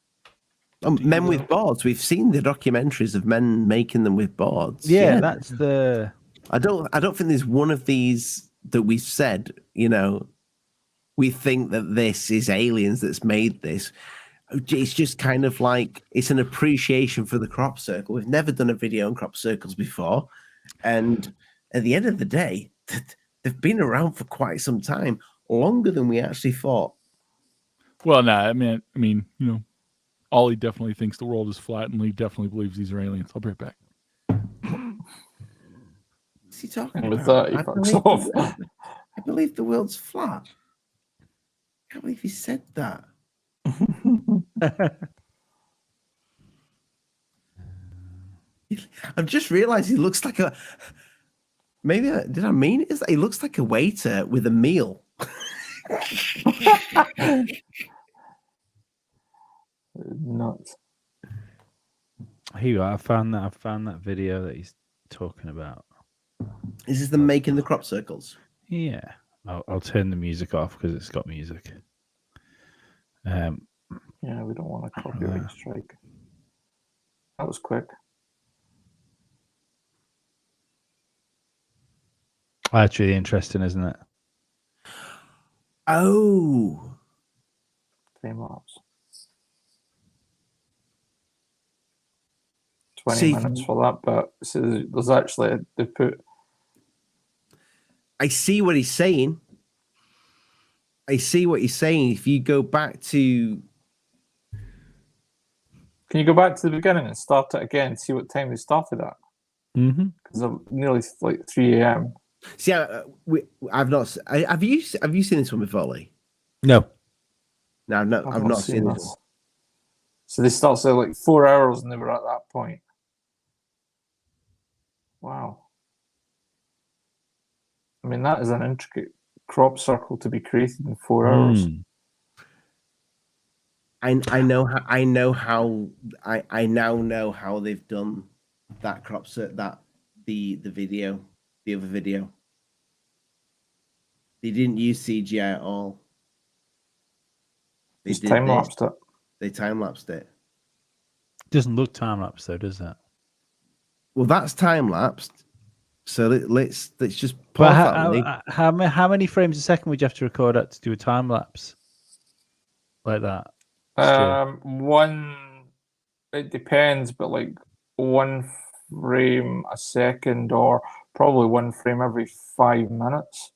with boards. We've seen the documentaries of men making them with boards. Yeah, that's the. I don't think there's one of these that we've said, we think that this is aliens that's made this. It's just kind of like it's an appreciation for the crop circle. We've never done a video on crop circles before, and at the end of the day, they've been around for quite some time, longer than we actually thought. Well, no, I mean, you know, Ollie definitely thinks the world is flat, and Lee definitely believes these are aliens. I'll be right back. What's he talking And with about? that, he fucks off. I believe the world's flat. I can't believe he said that. I've just realized he looks like a. Maybe did I mean it? He looks like a waiter with a meal. Nuts. Here you are. I found that video that he's talking about. Is this them making the crop circles? Yeah. I'll turn the music off because it's got music. Yeah, we don't want a copyright strike. That was quick. That's really interesting, isn't it? Oh. Time lapse. 20 minutes for that, but so there's actually they put. I see what he's saying. If you go back to. Can you go back to the beginning and start it again and see what time they started at? Mm-hmm. Because nearly like 3 a.m. See, I've not. Have you seen this one before, Lee? No. No, I've not seen this one. So they start saying like 4 hours, and they were at that point. Wow. I mean, that is an intricate crop circle to be created in 4 hours. I now know how they've done that crop circle, that the other video. They didn't use CGI at all. They Just time lapsed it. They time lapsed it. Doesn't look time lapsed though, does that? Well, that's time lapsed. So let's just pause that. How many frames a second would you have to record at to do a time lapse like that? One. It depends, but like 1 frame a second, or probably 1 frame every 5 minutes,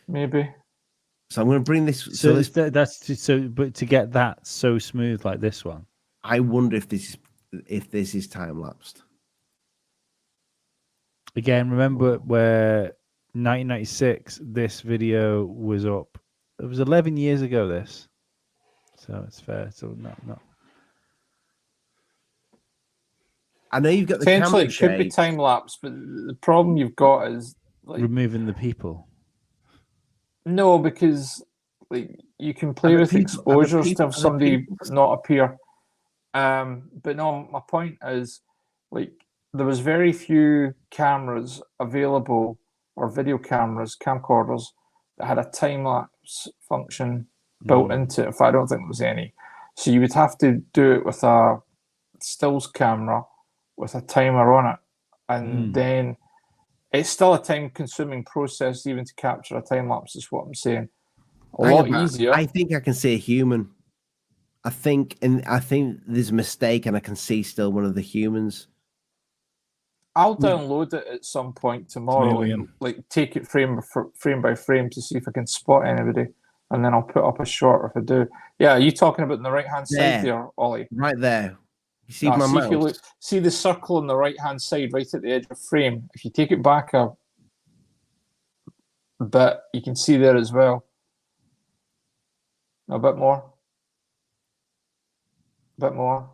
maybe. So I'm going to bring this. But to get that so smooth like this one, I wonder if this is time lapsed. Again, remember where 1996 this video was up. It was 11 years ago. This, so it's fair. So not. I know you've got the potentially camera it could be time lapse, but the problem you've got is like removing the people. No, because like you can play with exposures to have somebody not appear. But no, my point is like there was very few cameras available, or video cameras, camcorders, that had a time lapse function built into it. If I don't think there was any, so you would have to do it with a stills camera with a timer on it, and then it's still a time-consuming process even to capture a time lapse. Is what I'm saying. A lot easier. I think I can see a human. I think there's a mistake, and I can see still one of the humans. I'll download it at some point tomorrow and like take it frame by frame to see if I can spot anybody, and then I'll put up a short if I do. Yeah, are you talking about on the right-hand side there, Ollie? Right there. You see my mouse? If you look, see the circle on the right-hand side, right at the edge of frame. If you take it back a bit, you can see there as well. A bit more. A bit more.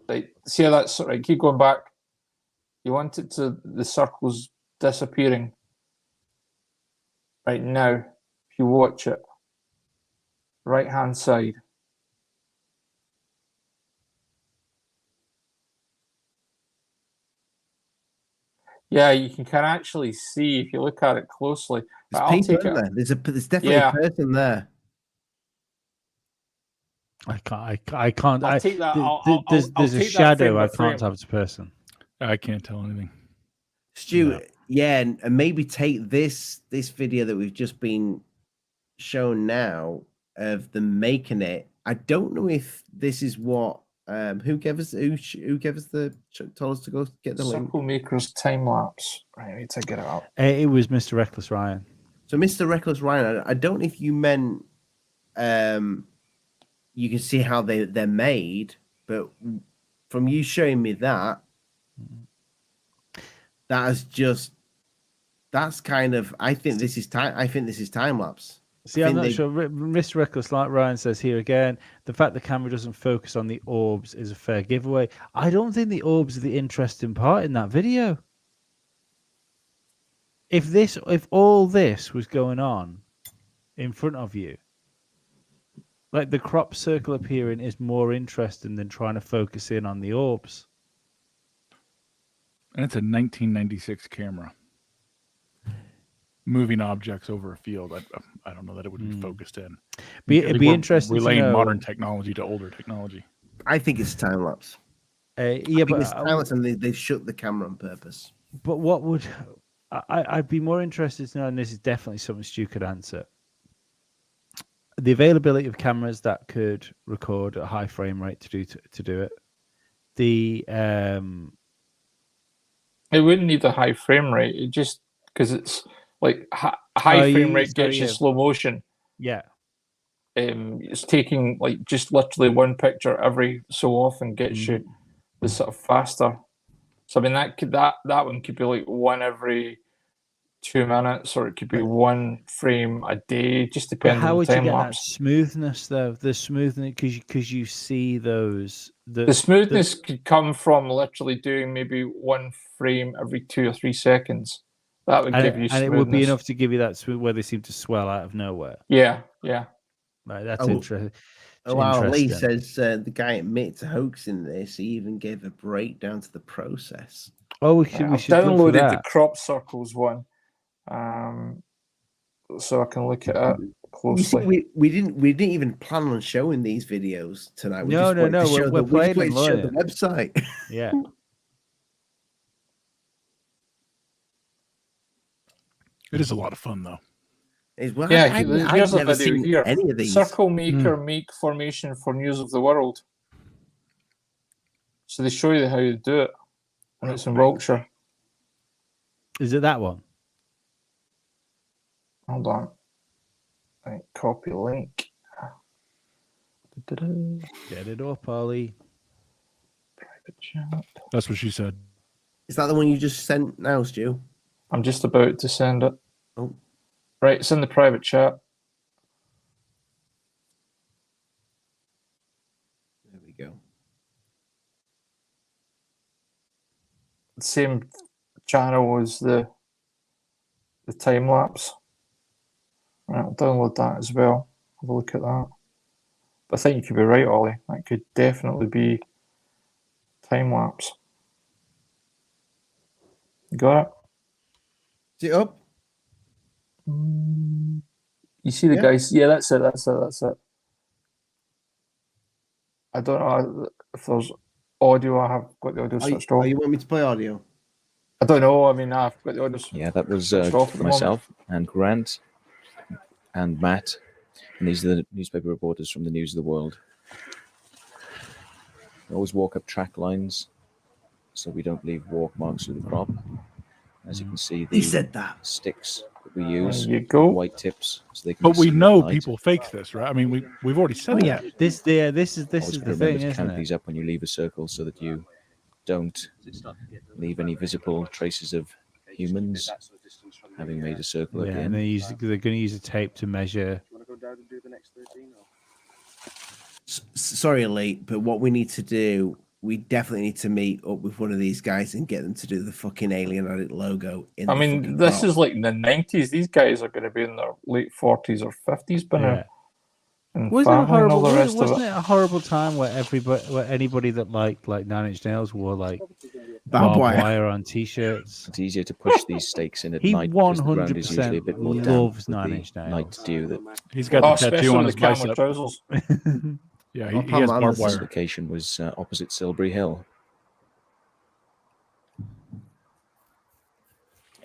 Right, see how that's right. Keep going back. You want it to the circles disappearing. Right now, if you watch it, right hand side. Yeah, you can actually see if you look at it closely. There's people in there. There's definitely a person there. I can't. I'll take that. There's a shadow. I can't tell if it's a person. I can't tell anything. Stu, yeah, and maybe take this video that we've just been shown now of them making it. I don't know if this is what who gave us the told us to go get the link. Circle Maker's time lapse. Right, I need to get it up. It was Mr. Reckless Ryan. So Mr. Reckless Ryan, I don't know if you meant you can see how they're made, but from you showing me that is just that's kind of I think this is time lapse. See, I'm not sure. Mr. Reckless Ryan says here again, the fact the camera doesn't focus on the orbs is a fair giveaway. I don't think the orbs are the interesting part in that video. If all this was going on in front of you, like the crop circle appearing is more interesting than trying to focus in on the orbs. And it's a 1996 camera. Moving objects over a field. I don't know that it would be focused in. It'd be interesting relaying to know, modern technology to older technology. I think it's time lapse. Yeah, but it's time lapse, and they shut the camera on purpose. But what would I'd be more interested to know, and this is definitely something Stu could answer. The availability of cameras that could record at a high frame rate to do it. It wouldn't need a high frame rate. It just because it's like high frame rate gets you slow motion. Yeah. It's taking like just literally one picture every so often gets you the sort of faster. So I mean that one could be like one every 2 minutes, or it could be one frame a day, just depending how on would the you time get lapse. that smoothness though? The smoothness because you see those the smoothness could come from literally doing maybe one frame every 2 or 3 seconds. That would give you smoothness. And it would be enough to give you that smooth where they seem to swell out of nowhere. Yeah. Right, that's interesting. Oh, wow, Lee says the guy admits to hoaxing this. He even gave a breakdown to the process. Oh, we should downloaded the crop circles one, so I can look at it closely. We didn't even plan on showing these videos tonight. No. We're playing to show the website. Yeah. It is a lot of fun, though. Well, yeah, here's a video here. Any of these. Circle Maker make formation for News of the World. So they show you how you do it, and it's in Wiltshire. Is it that one? Hold on. Right, copy link. Get it up, Ollie. Private chat. That's what she said. Is that the one you just sent now, Stu? I'm just about to send it. Oh. Right, it's in the private chat. There we go. Same channel as the time lapse. Right, I'll download that as well. Have a look at that. But I think you could be right, Ollie. That could definitely be time lapse. You got it? Is it up? You see the guys? Yeah, that's it. I don't know if there's audio. I have got the audio switched off. You want me to play audio? I don't know. I mean, I've got the audio. Yeah, that was myself and Grant and Matt, and these are the newspaper reporters from the News of the World. We always walk up track lines so we don't leave walk marks through the crop. As you can see, He said that. Sticks that we use, there you go. white tips, so they can. But we know people fake this, right? I mean, we've already said that. Yeah, this is the thing, to isn't count it? these up when you leave a circle, so that you don't leave any visible traces of humans having made a circle Yeah, again. and they're going to use a tape to measure. Sorry, late, but what we need to do, we definitely need to meet up with one of these guys and get them to do the fucking Alien Edit logo. I mean, this is like in the 90s. These guys are going to be in their late 40s or 50s by now. And Wasn't wasn't it a horrible time where anybody that liked like Nine Inch Nails wore like barbed wire on t-shirts? It's easier to push these stakes in at night because the ground is usually a bit more damp loves with Nine the Inch Nails. night dew that He's got the tattoo on his camel bicep. trousers. Yeah, he has barbed this wire. location was opposite Silbury Hill.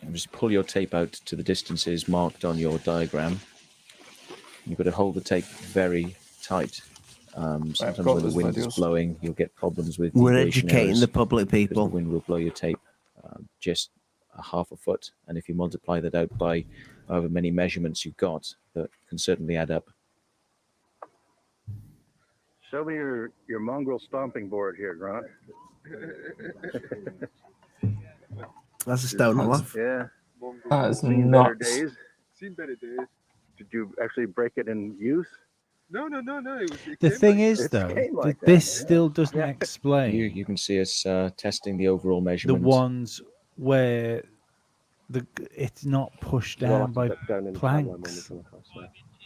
And just pull your tape out to the distances marked on your diagram. You've got to hold the tape very tight. Sometimes when the wind is blowing, you'll get problems with We're deviation educating errors the public, because people. the wind will blow your tape just a half a foot, and if you multiply that out by however many measurements you've got, that can certainly add up. Show me your mongrel stomping board here, Grant. That's a stone off. Yeah. That is Seen better nuts. days. Seen better days. Did you actually break it in use? No. The thing is, It though, came like that, this yeah. still doesn't explain You can see us testing the overall the measurement. ones where it's not pushed down by planks.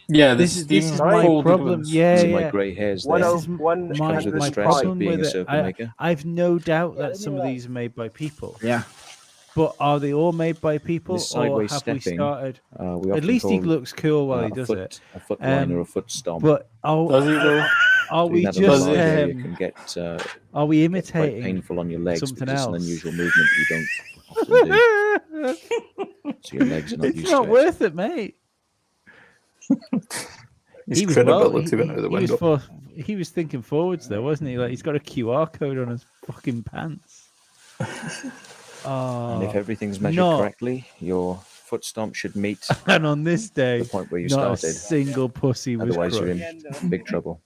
Yeah, This is my problem. Yeah, See my grey hairs there. This is One Which my comes with the my stress of problem being with a it. circle maker. I've no doubt that some of these are made by people. Yeah. But are they all made by people, This or sideways have we stepping, started? we At often least he call, looks cool while he does it. A foot line or a foot stomp. But Does he though? are we Doing that on a just large area can get are we quite imitating painful on your legs something because it's an else? unusual movement you don't often do. So your legs are not It's used not to it. worth it, mate. His credibility went out the he window. he was thinking forwards though, wasn't he? Like he's got a QR code on his fucking pants. And if everything's measured correctly, your foot stomp should meet and on this day, the point where you not started. a single pussy was Otherwise, you're crushed. in big trouble.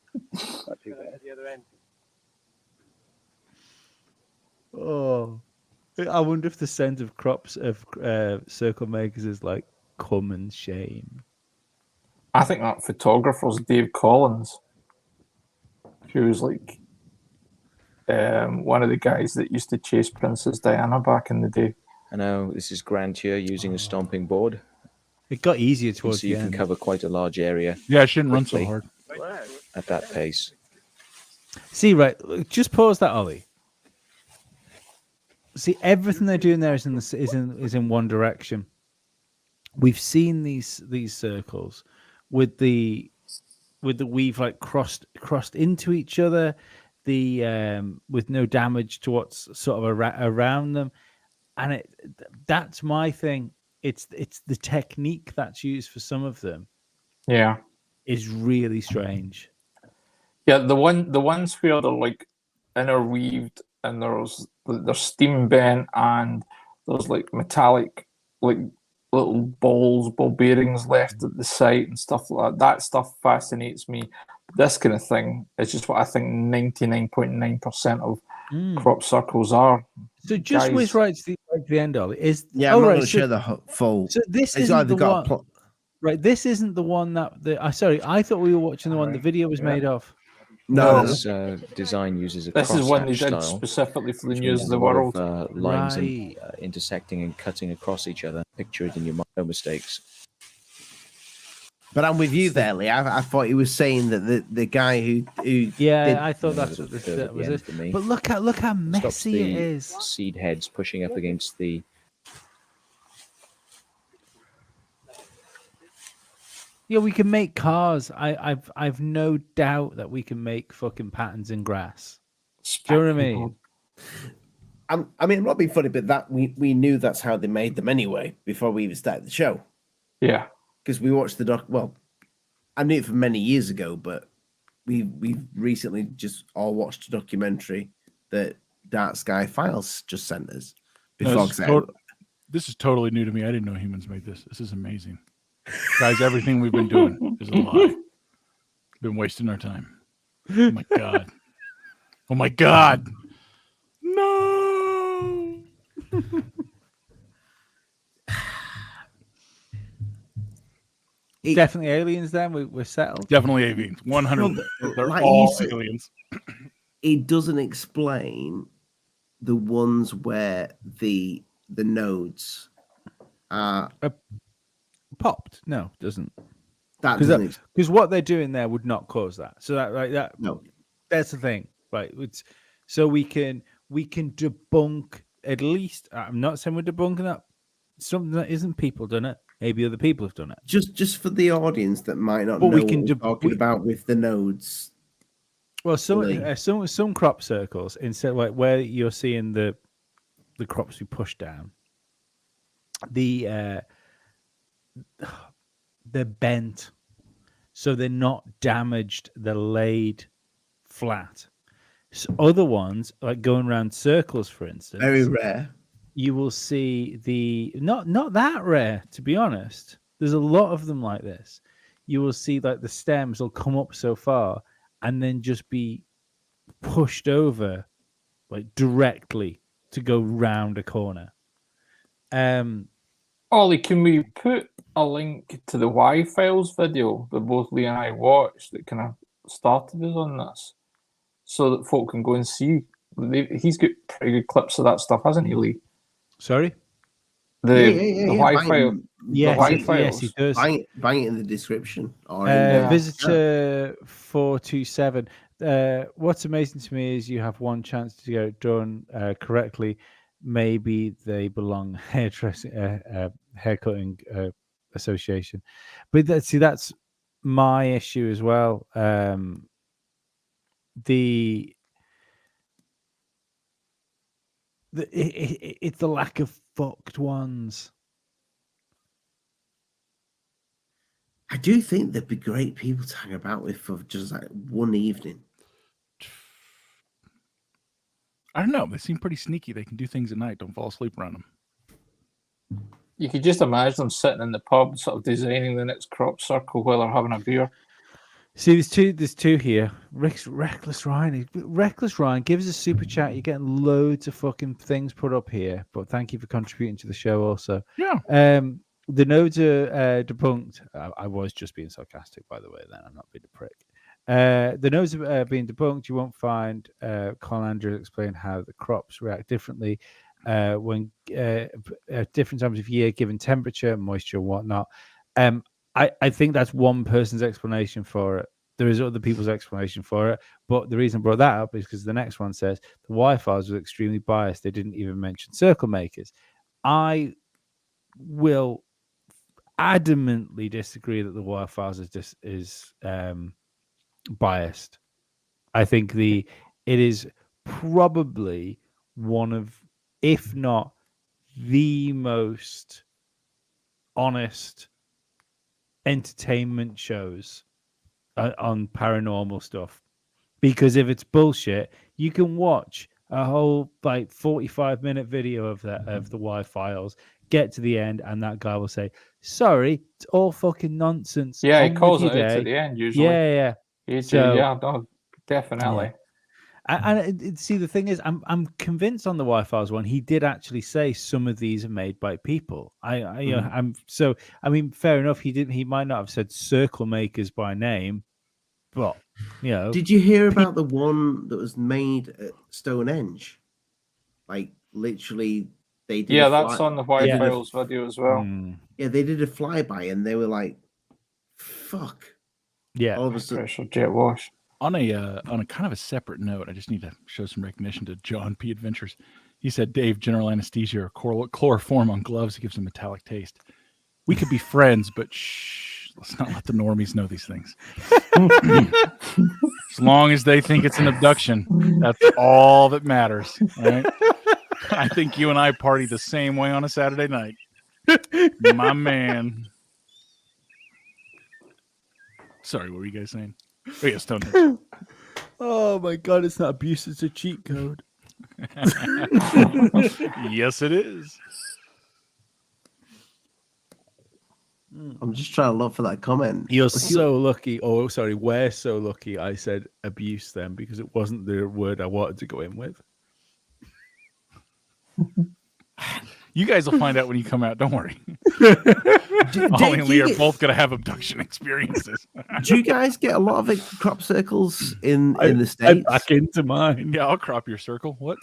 Oh, I wonder if the scent of crops of circle makers is like cum and shame. I think that photographer's Dave Collins, who was like one of the guys that used to chase Princess Diana back in the day. I know this is Grant here using a stomping board. It got easier You can towards see the you can end. cover quite a large area. Yeah, I shouldn't run so quickly hard. at that pace. See, right, just pause that, Ollie. See, everything they're doing there is in one direction. We've seen these circles with the weave like crossed into each other, with no damage to what's sort of around them, and that's my thing. It's the technique that's used for some of them. Yeah, is really strange. Yeah, the ones where they're like interweaved and they're steam bent and there's like metallic like little ball bearings left at the site and stuff like that. That stuff fascinates me. This kind of thing is just what I think 99.9% of crop circles are. So just whiz right to the end, Ollie. I'm not going to share the full. So this isn't the one. Right, this isn't the one that. Sorry, I thought we were watching the one the video was made of. No, this design uses a This is one they crosshatch did style, specifically for the which News means of the a lot World. of, lines Right. intersecting and cutting across each other. Picture it in your mind, no mistakes. But I'm with you there, Lee. I thought he was saying that the guy who Yeah, I thought that's what that was. It. For me. But look how Stops messy the it is. seed heads pushing up against the. Yeah, we can make cars. I've no doubt that we can make fucking patterns in grass. Do you know what I mean? I mean, I'm not being funny, but that we knew that's how they made them anyway before we even started the show. Yeah, because we watched the doc. Well, I knew it from many years ago, but we recently just all watched a documentary that Dark Sky Files just sent us. Before this is totally new to me. I didn't know humans made this. This is amazing. Guys, everything we've been doing is a lie. Been wasting our time. Oh my god. Oh my god. No. Definitely aliens. Then we're settled. Definitely aliens. 100. They're like all you said, aliens. It doesn't explain the ones where the nodes are popped. No, it doesn't. Because what they're doing there would not cause that. So that no, that's the thing, right? So we can debunk at least. I'm not saying we're debunking that something that isn't people done it. Maybe other people have done it. Just for the audience that might not know what we're talking about with the nodes. Well, some crop circles, instead like where you're seeing the crops we push down, they're bent. so they're not damaged. They're laid flat. So other ones, like going around circles, for instance, Very rare. you will see the not that rare, to be honest. There's a lot of them like this. You will see like the stems will come up so far and then just be pushed over like directly to go round a corner. Ollie, can we put a link to the Y-Files video that both Lee and I watched that kind of started us on this, so that folk can go and see? He's got pretty good clips of that stuff, hasn't he, Lee? Sorry? The Y-File. Yes, he does. Bang it in the description. Or Visitor 427. What's amazing to me is you have one chance to get it done correctly. Maybe they belong haircutting association, but that's my issue as well. It's the lack of fucked ones. I do think they'd be great people to hang about with for just like one evening. I don't know. They seem pretty sneaky. They can do things at night. Don't fall asleep around them. You could just imagine them sitting in the pub, sort of designing the next crop circle while they're having a beer. See, there's two here. Reckless Ryan gives us a super chat. You're getting loads of fucking things put up here, but thank you for contributing to the show also. Yeah. The nodes are debunked. I was just being sarcastic, by the way. Then I'm not being a prick. The nodes are being debunked. You won't find Colin Andrews explain how the crops react differently when at different times of year, given temperature, moisture, and whatnot. I think that's one person's explanation for it. There is other people's explanation for it, but the reason I brought that up is because the next one says the Wi-Fi's were extremely biased. They didn't even mention circle makers. I will adamantly disagree that the Wi-Fi's is biased. I think it is probably one of, if not the most honest entertainment shows on paranormal stuff. Because if it's bullshit, you can watch a whole like 45-minute video of the Y-Files, get to the end, and that guy will say, "Sorry, it's all fucking nonsense." Yeah, he calls it out at the end usually. Yeah. No, definitely. Yeah. And see, the thing is, I'm convinced on the Wi-Fi's one, he did actually say some of these are made by people. Fair enough. He might not have said circle makers by name, but Did you hear about the one that was made at Stonehenge? Like literally, they did. Yeah, that's on the Y-Files video as well. Yeah, they did a flyby, and they were like, "Fuck." Yeah, all of a sudden, pressure jet wash. On a kind of a separate note, I just need to show some recognition to John P. Adventures. He said, "Dave, general anesthesia or chloroform on gloves gives a metallic taste. We could be friends, but shh, let's not let the normies know these things. As long as they think it's an abduction, that's all that matters. Right? I think you and I party the same way on a Saturday night. My man." Sorry, what were you guys saying? Oh, yeah, Stonehenge. Oh my God, it's not abuse, it's a cheat code. Yes, it is. I'm just trying to look for that comment. You're so lucky. Oh, sorry, we're so lucky I said abuse them because it wasn't the word I wanted to go in with. You guys will find out when you come out. Don't worry. Ollie and Lee are both going to have abduction experiences. Do you guys get a lot of crop circles in the States? I'm back into mine. Yeah, I'll crop your circle. What?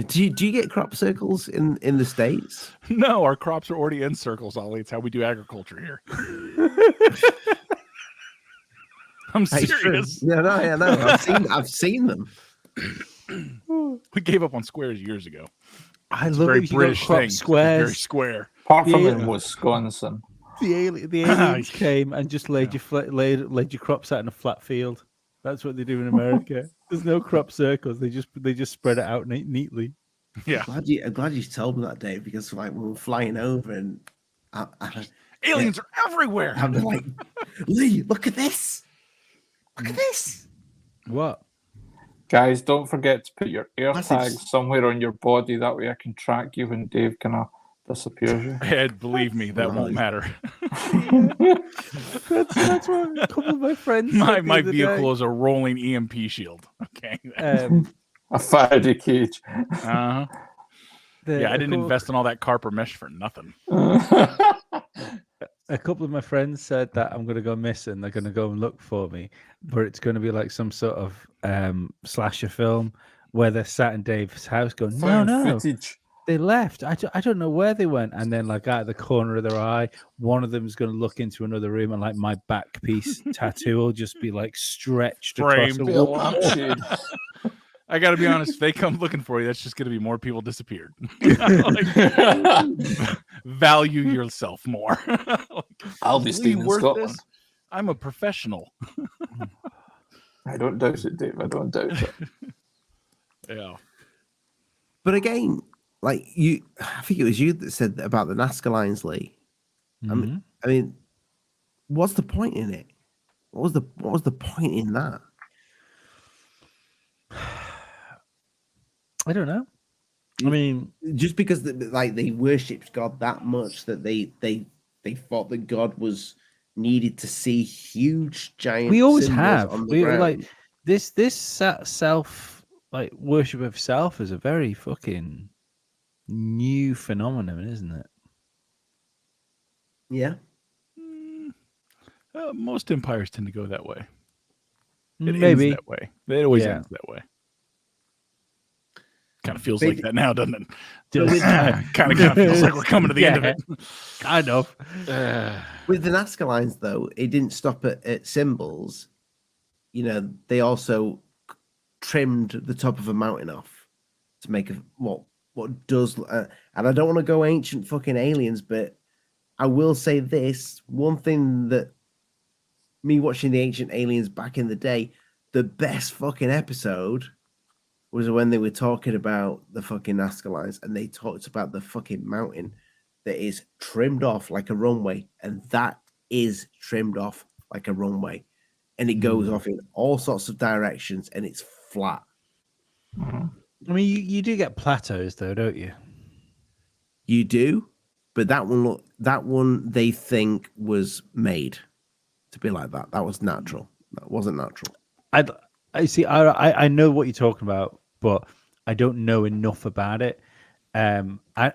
Do you get crop circles in the States? No, our crops are already in circles, Ollie. It's how we do agriculture here. I'm serious. No. I've seen them. We gave up on squares years ago. I love very British thing. Squares. Very square. Apart from in Wisconsin. The aliens came and just laid your crops out in a flat field. That's what they do in America. There's no crop circles. They just spread it out neatly. Yeah. I'm glad you told me that, Dave, because like we were flying over and Aliens are everywhere. I'm like, Lee, look at this. Look at this. What? Guys, don't forget to put your Message. AirTags somewhere on your body. That way I can track you when Dave kind of disappears you. Ed, believe me, that won't matter. That's what a couple of my friends. My vehicle is a rolling EMP shield. Okay. A Faraday cage. Yeah, I didn't invest in all that Carper mesh for nothing. A couple of my friends said that I'm going to go missing. They're going to go and look for me, but it's going to be like some sort of slasher film where they're sat in Dave's house going, no, footage. they left. I don't know where they went. And then like out of the corner of their eye, one of them is going to look into another room and like my back piece tattoo will just be like stretched across the wall. I got to be honest, if they come looking for you, that's just going to be more people disappeared. Value yourself more. I'll be staying in Scotland. I'm a professional. I don't doubt it, Dave. I don't doubt it. Yeah. But again, like I think it was you that said about the Nazca lines, Lee. Mm-hmm. I mean, what's the point in it? What was the point in that? I don't know. I mean, just because they worshipped God that much that they thought that God was needed to see huge giant. We always symbols have. on the We ground. like this self like worship of self is a very fucking new phenomenon, isn't it? Yeah. Most empires tend to go that way. Maybe ends that way. It always Yeah. ends that way. Kind of feels like that now, doesn't it? Kind of feels like we're coming to the end of it. Kind of. With the Nazca lines, though, it didn't stop at symbols. You know, they also trimmed the top of a mountain off to make what does. And I don't want to go ancient fucking aliens, but I will say this one thing that me watching the Ancient Aliens back in the day, the best fucking episode was when they were talking about the fucking Nazca lines and they talked about the fucking mountain that is trimmed off like a runway, and that is trimmed off like a runway, and it goes off in all sorts of directions and it's flat. I mean, you do get plateaus though, don't you? You do, but that one they think was made to be like that. That was natural. That wasn't natural. I see. I know what you're talking about, but I don't know enough about it. I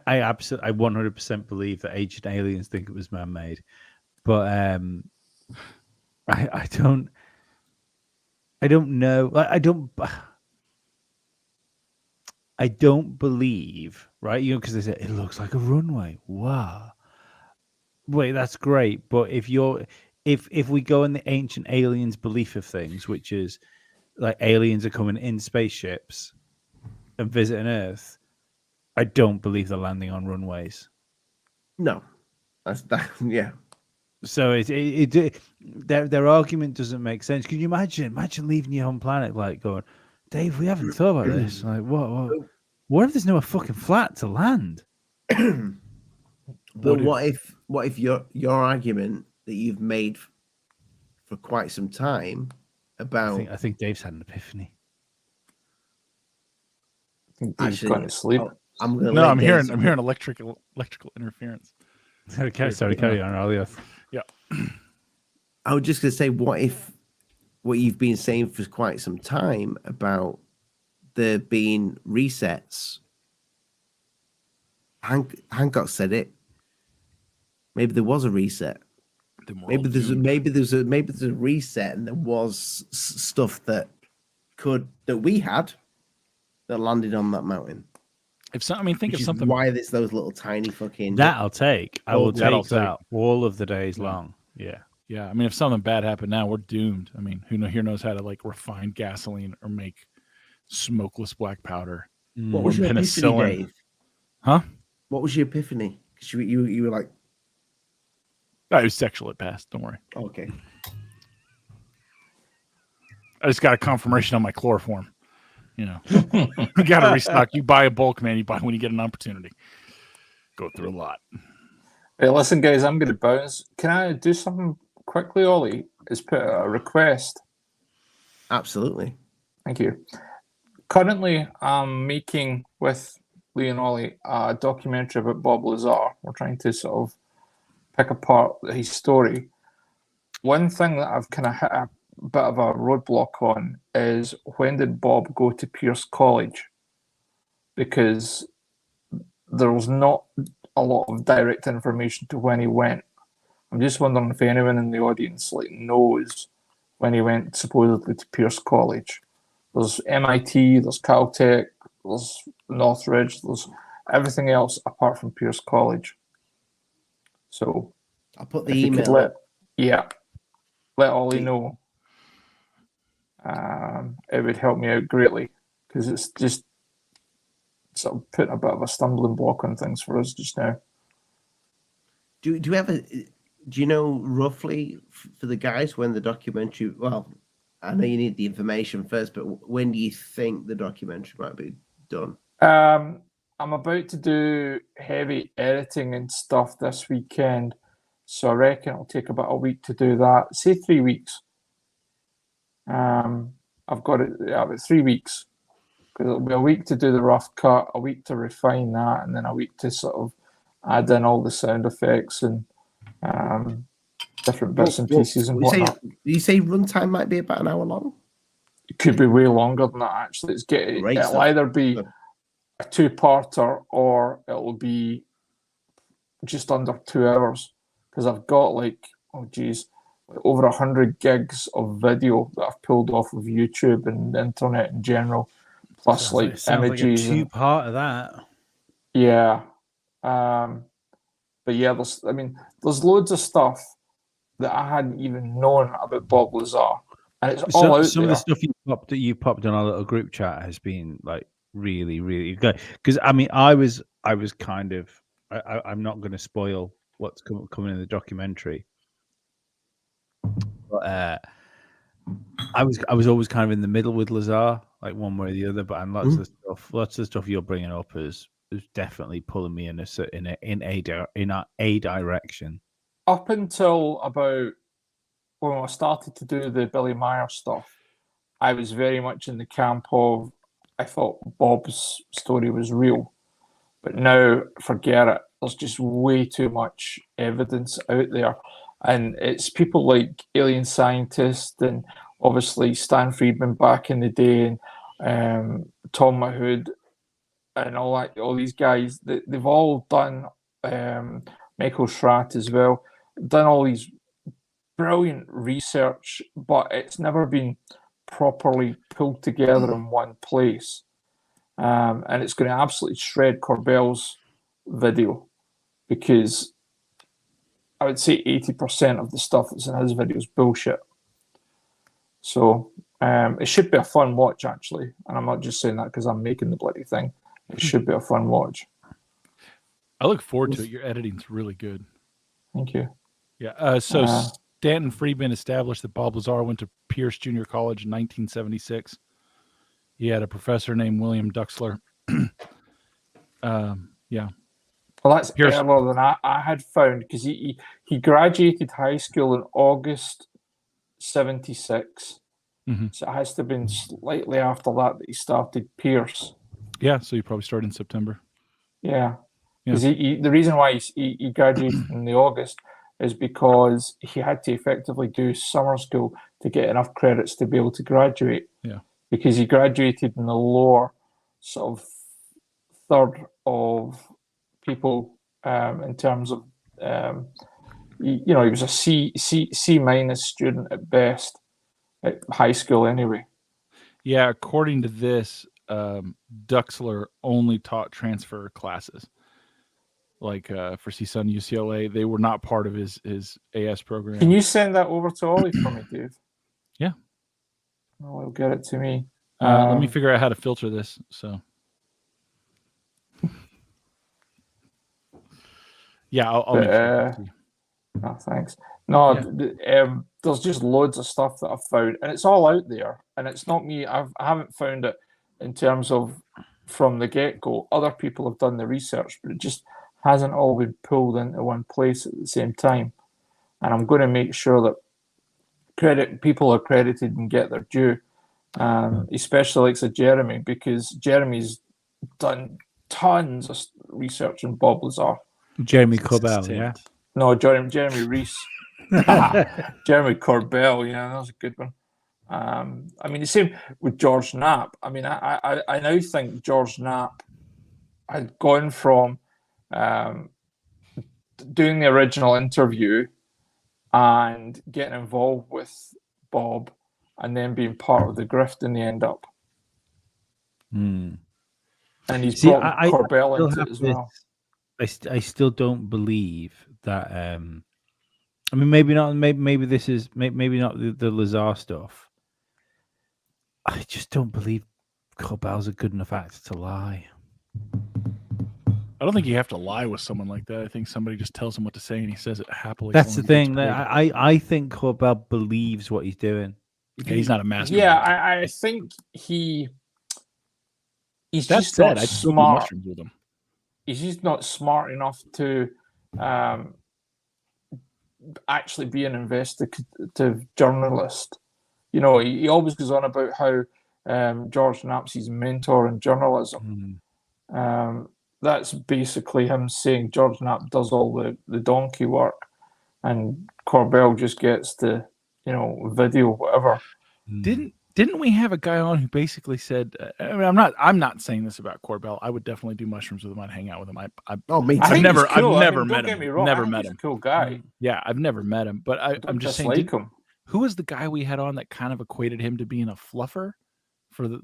absolutely, I 100% believe that Ancient Aliens think it was man-made, but I don't know. I don't believe, right? You know, because they say it looks like a runway. Wow. Wait, that's great, but if we go in the Ancient Aliens belief of things, which is like aliens are coming in spaceships and visiting Earth, I don't believe they're landing on runways. No, that's that. Yeah. So their argument doesn't make sense. Can you imagine leaving your home planet like going, Dave, we haven't thought about this. Like, what if there's no fucking flat to land? But what if your argument that you've made for quite some time about? I think Dave's had an epiphany. He's going to sleep. I'm hearing electrical interference. Okay, sorry, carry on, Ollie. Yeah. I was just going to say, what if what you've been saying for quite some time about there being resets? Hancock said it. Maybe there was a reset. Maybe there's a reset, and there was stuff that we had that landed on that mountain. Think of something. Why there's those little tiny fucking. That I'll take. I will take that all of the days long. Yeah. Yeah. I mean, if something bad happened now, we're doomed. I mean, who here knows how to like refine gasoline or make smokeless black powder? What was your epiphany, Dave? Huh? What was your epiphany? Because you were like, it was sexual at best. Don't worry. Okay. I just got a confirmation on my chloroform. You know, you got to restock. You buy a bulk, man. You buy when you get an opportunity. Go through a lot. Hey, listen, guys, I'm going to bounce. Can I do something quickly, Ollie? Is put a request. Absolutely. Thank you. Currently, I'm making with Lee and Ollie a documentary about Bob Lazar. We're trying to sort of pick apart his story. One thing that I've kind of hit a bit of a roadblock on is when did Bob go to Pierce College? Because there was not a lot of direct information to when he went. I'm just wondering if anyone in the audience knows when he went supposedly to Pierce College. There's MIT, there's Caltech, there's Northridge, there's everything else apart from Pierce College. So I'll put the email. Let Ollie know. It would help me out greatly because it's just sort of putting a bit of a stumbling block on things for us just now. Do you know roughly for the guys when the documentary? Well, I know you need the information first, but when do you think the documentary might be done? I'm about to do heavy editing and stuff this weekend, so I reckon it'll take about a week to do that. Say 3 weeks. I've got it about 3 weeks because it'll be a week to do the rough cut, a week to refine that, and then a week to sort of add in all the sound effects and different bits and pieces and whatnot. You say runtime might be about an hour long? It could be way longer than that, actually. It'll either be a two-parter or it'll be just under 2 hours because I've got over 100 gigs of video that I've pulled off of YouTube and the internet in general, plus images. Like a two-part of that. Yeah. But yeah, there's loads of stuff that I hadn't even known about Bob Lazar, and it's all out some there. of the stuff you popped on our little group chat has been like really, really good. Because I was kind of I'm not going to spoil what's coming in the documentary, but I was always kind of in the middle with Lazar, like one way or the other. But lots of the stuff you're bringing up is definitely pulling me in a direction. Up until about when I started to do the Billy Meyer stuff, I was very much in the camp of I thought Bob's story was real. But now, forget it. There's just way too much evidence out there. And it's people like Alien Scientist and obviously Stan Friedman back in the day and Tom Mahood and all these guys. They've all done, Michael Schratt as well, done all these brilliant research, but it's never been properly pulled together in one place. And it's going to absolutely shred Corbell's video because I would say 80% of the stuff that's in his video is bullshit. So it should be a fun watch, actually. And I'm not just saying that because I'm making the bloody thing. It should be a fun watch. I look forward to it. Your editing's really good. Thank you. Yeah. So Stanton Friedman established that Bob Lazar went to Pierce Junior College in 1976. He had a professor named William Duxler. Yeah. Well, that's earlier than I had found because he graduated high school in August 76. So it has to have been slightly after that he started Pierce. Yeah, so he probably started in September. Yeah. Because the reason why he graduated in the August is because he had to effectively do summer school to get enough credits to be able to graduate. Yeah. Because he graduated in the lower sort of third of people in terms of, he was a C minus student at best at high school anyway. Yeah, according to this, Duxler only taught transfer classes. Like for CSUN UCLA, they were not part of his AS program. Can you send that over to Ollie for me, Dave? Yeah. Oh, he'll get it to me. Let me figure out how to filter this. So, yeah, I'll make sure to you. Oh, thanks. No, there's just loads of stuff that I've found, and it's all out there. And it's not me. I haven't found it in terms of from the get-go. Other people have done the research, but hasn't all been pulled into one place at the same time. And I'm going to make sure that people are credited and get their due, especially like Jeremy, because Jeremy's done tons of research on Bob Lazar. Jeremy Corbell, yeah. No, Jeremy Reese. Jeremy Corbell, yeah, that was a good one. I mean, the same with George Knapp. I mean, I now think George Knapp had gone from doing the original interview and getting involved with Bob and then being part of the grift in the end up. Mm. And he's brought Corbell into it as well. I still don't believe that. I mean, maybe not. Maybe this is maybe not the Lazar stuff. I just don't believe Corbell's a good enough actor to lie. I don't think you have to lie with someone like that. I think somebody just tells him what to say and he says it happily. That's the thing. I think Corbell believes what he's doing. Yeah, he's not a master. Yeah, I think he's that just said, not I smart. mushrooms with him. He's just not smart enough to actually be an investigative journalist. You know, he always goes on about how George Knapp's his mentor in journalism. That's basically him saying George Knapp does all the donkey work and Corbell just gets the, video, whatever. Didn't we have a guy on who basically said, I mean, I'm not saying this about Corbell. I would definitely do mushrooms with him. I'd hang out with him. me too. I've never met him. Don't get me wrong. Never I think met he's him. a cool guy. Yeah, I've never met him, but I'm just saying, like him. Who was the guy we had on that kind of equated him to being a fluffer for the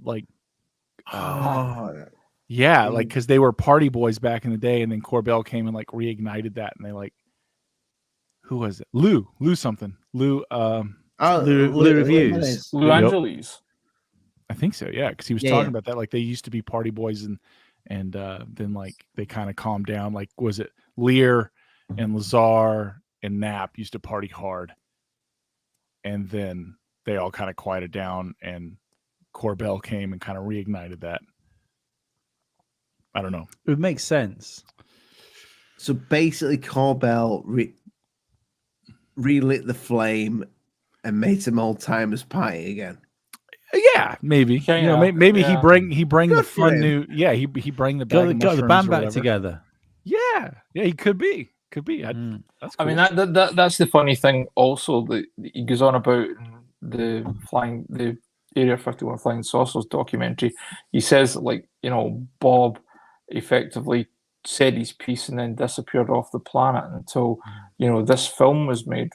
yeah, like because they were party boys back in the day, and then Corbell came and like reignited that, and they like, who was it? Lou something. Lou Reviews. Lou Angeles. I think so. Yeah, because he was talking about that. Like they used to be party boys, and then like they kind of calmed down. Like was it Lear and Lazar and Knapp used to party hard, and then they all kind of quieted down, and Corbell came and kind of reignited that. I don't know. It would make sense. So basically, Corbell relit the flame and made some old timers party again. Yeah, maybe. Maybe he bring the fun new. Yeah, he bring the got the band back together. Yeah, he could be. That's cool. I mean that's the funny thing. Also, that he goes on about in the Area 51 Flying Saucers documentary. He says Bob effectively said his piece and then disappeared off the planet until this film was made.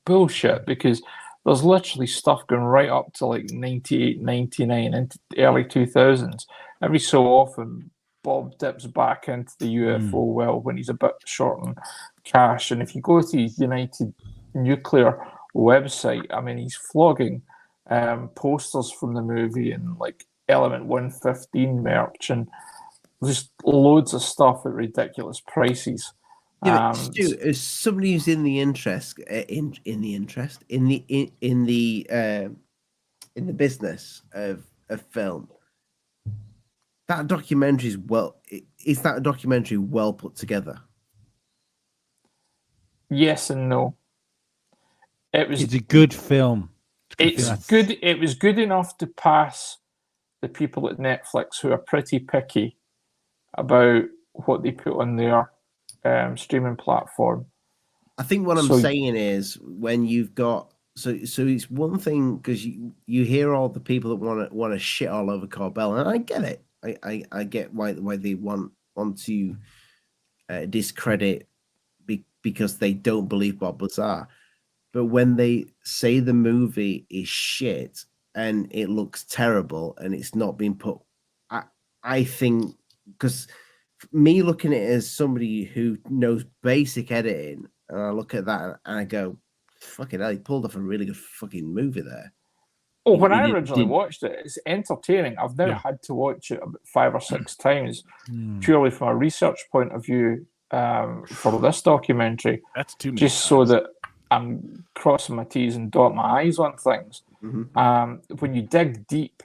Bullshit, because there's literally stuff going right up to like 98, 99 into the early 2000s. Every so often Bob dips back into the UFO well when he's a bit short on cash, and if you go to his United Nuclear website, I mean, he's flogging posters from the movie and like Element 115 merch and just loads of stuff at ridiculous prices. Yeah, Stu, as somebody who's in the business of film, that documentary is that a documentary well put together? Yes and no. It's a good film. It's good. It was good enough to pass the people at Netflix who are pretty picky about what they put on their streaming platform. I think what I'm saying is when you've got so it's one thing because you hear all the people that want to shit all over Corbell, and I get it. I get why they want to discredit because they don't believe Bob Lazar. But when they say the movie is shit and it looks terrible and it's not being put, I think, because me looking at it as somebody who knows basic editing, and I look at that and I go, fucking hell, he pulled off a really good fucking movie there. Oh, when I originally watched it, it's entertaining. I've now had to watch it about 5 or 6 times, purely from a research point of view for this documentary. That's too many just times. So that I'm crossing my T's and dotting my I's on things. When you dig deep,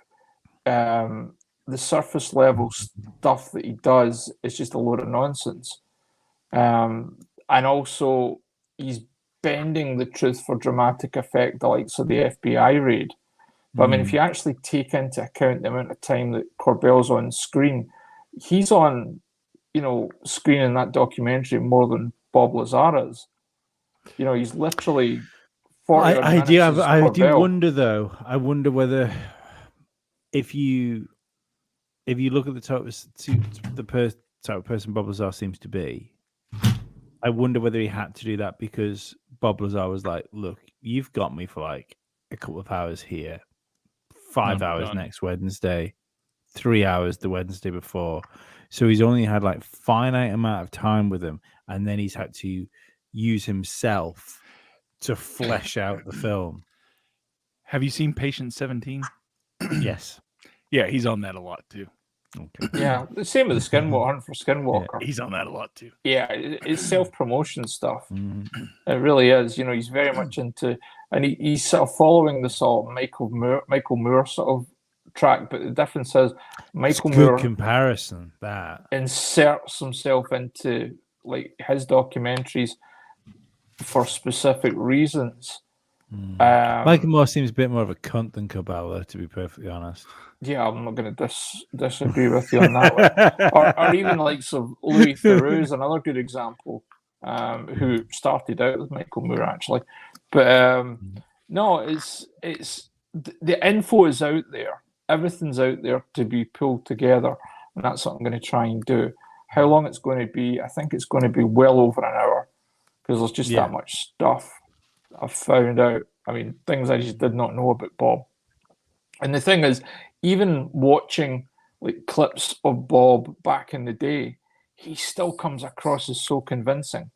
the surface level stuff that he does is just a load of nonsense. and also he's bending the truth for dramatic effect, the likes of the FBI raid. But I mean, if you actually take into account the amount of time that Corbell's on screen, he's on, screen in that documentary more than Bob Lazar is. He's literally 40 odd minutes as I do Corbell. wonder though. I wonder whether if you look at the type of person Bob Lazar seems to be, I wonder whether he had to do that because Bob Lazar was like, "Look, you've got me for like a couple of hours here, 5 hours next Wednesday, 3 hours the Wednesday before." So he's only had like finite amount of time with him, and then he's had to use himself to flesh out the film. Have you seen Patient 17? Yes. Yeah, he's on that a lot too. Okay. Yeah, the same with the Hunt for Skinwalker. Yeah, he's on that a lot too. Yeah, it's self-promotion stuff. Mm-hmm. It really is. He's very much into, and he's sort of following the sort of Michael Moore sort of track. But the difference is Michael Moore comparison that inserts himself into like his documentaries for specific reasons. Michael Moore seems a bit more of a cunt than Corbell, to be perfectly honest. Yeah, I'm not going to disagree with you on that one. Or even like Louis Theroux is another good example, who started out with Michael Moore actually. But no, it's the info is out there. Everything's out there to be pulled together, and that's what I'm going to try and do. How long it's going to be? I think it's going to be well over an hour because there's just that much stuff I've found out. I mean, things I just did not know about Bob. And the thing is, even watching like clips of Bob back in the day, he still comes across as so convincing.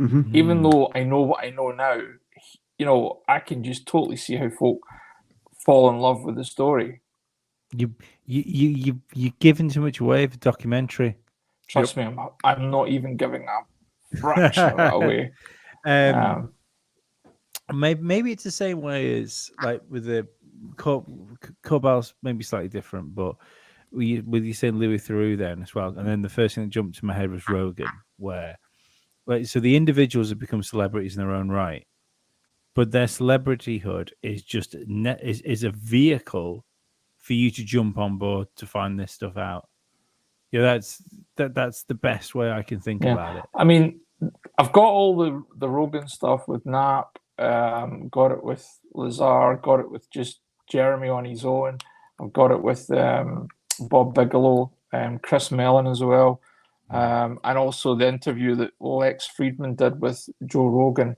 Mm-hmm. Even though I know what I know now, I can just totally see how folk fall in love with the story. You're giving too much away for documentary. Trust me, I'm not even giving a fraction of that away. Maybe it's the same way as like with the Corbell's maybe slightly different, but with you saying Louis Theroux then as well, and then the first thing that jumped to my head was Rogan, where so the individuals have become celebrities in their own right, but their celebrityhood is just is a vehicle for you to jump on board to find this stuff out. Yeah, that's the best way I can think about it. I mean, I've got all the Rogan stuff with Knapp, got it with Lazar, got it with just Jeremy on his own. I've got it with Bob Bigelow, Chris Mellon as well, and also the interview that Lex Friedman did with Joe Rogan,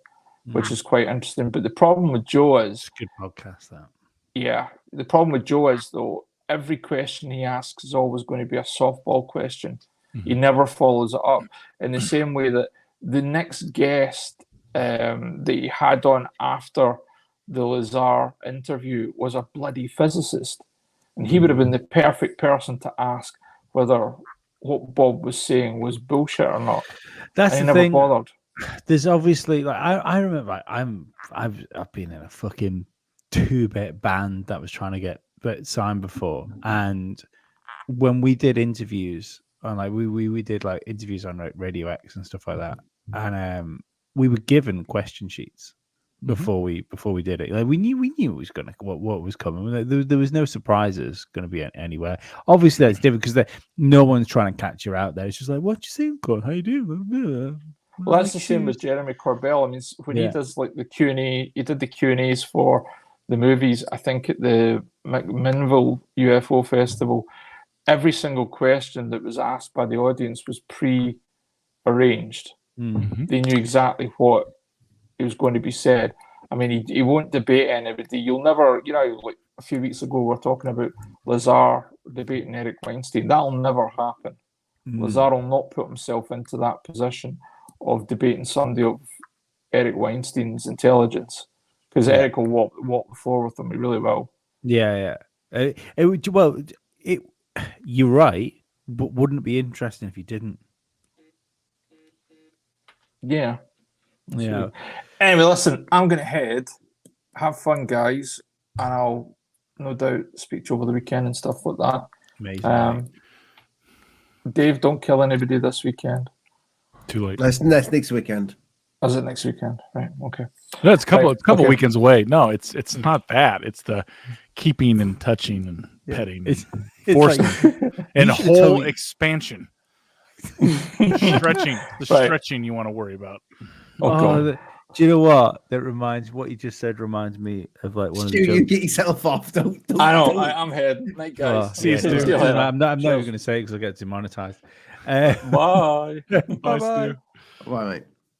which is quite interesting. But the problem with Joe is... It's a good podcast, that. Yeah. The problem with Joe is, though, every question he asks is always going to be a softball question. Mm-hmm. He never follows it up. In the same way that the next guest that he had on after the Lazar interview was a bloody physicist. And he would have been the perfect person to ask whether what Bob was saying was bullshit or not. That's and the he never thing. bothered. There's obviously I remember I've been in a fucking 2-bit band that was trying to get signed before, and when we did interviews on like we did like interviews on like Radio X and stuff like that, and we were given question sheets before we did it. Like we knew it was gonna what was coming. There was no surprises going to be anywhere. Obviously, that's different because no one's trying to catch you out there. It's just like, what you think, God? How you doing? Well, that's the same with Jeremy Corbell. I mean, when he does like the Q&A, he did the Q&As for the movies, I think at the McMinnville UFO Festival. Every single question that was asked by the audience was pre-arranged. Mm-hmm. They knew exactly what it was going to be said. I mean, he won't debate anybody. You'll never, like a few weeks ago, we were talking about Lazar debating Eric Weinstein. That'll never happen. Lazar will not put himself into that position of debating somebody of Eric Weinstein's intelligence, because Eric will walk the floor with him. He really will. Yeah. You're right, but wouldn't it be interesting if he didn't? Yeah. Yeah. Anyway, listen, I'm going to head. Have fun, guys, and I'll no doubt speak to you over the weekend and stuff like that. Amazing. Dave, don't kill anybody this weekend. Too late. That's next weekend. Is it next weekend? Right. Okay. No, it's a couple Okay. weekends away. No, it's not that. It's the keeping and touching and petting, It's forcing, like, and you should have whole told me- expansion. Stretching. The Right. stretching you want to worry about. God. Do you know what? What you just said reminds me of like one of the Stu, you jokes. get yourself off. Don't I know. don't. I'm heading. Night, guys. See you, Stu. See you later. I'm not even Cheers. going to say it because I get demonetized. Bye. Bye, Bye-bye. Stu. Right, mate.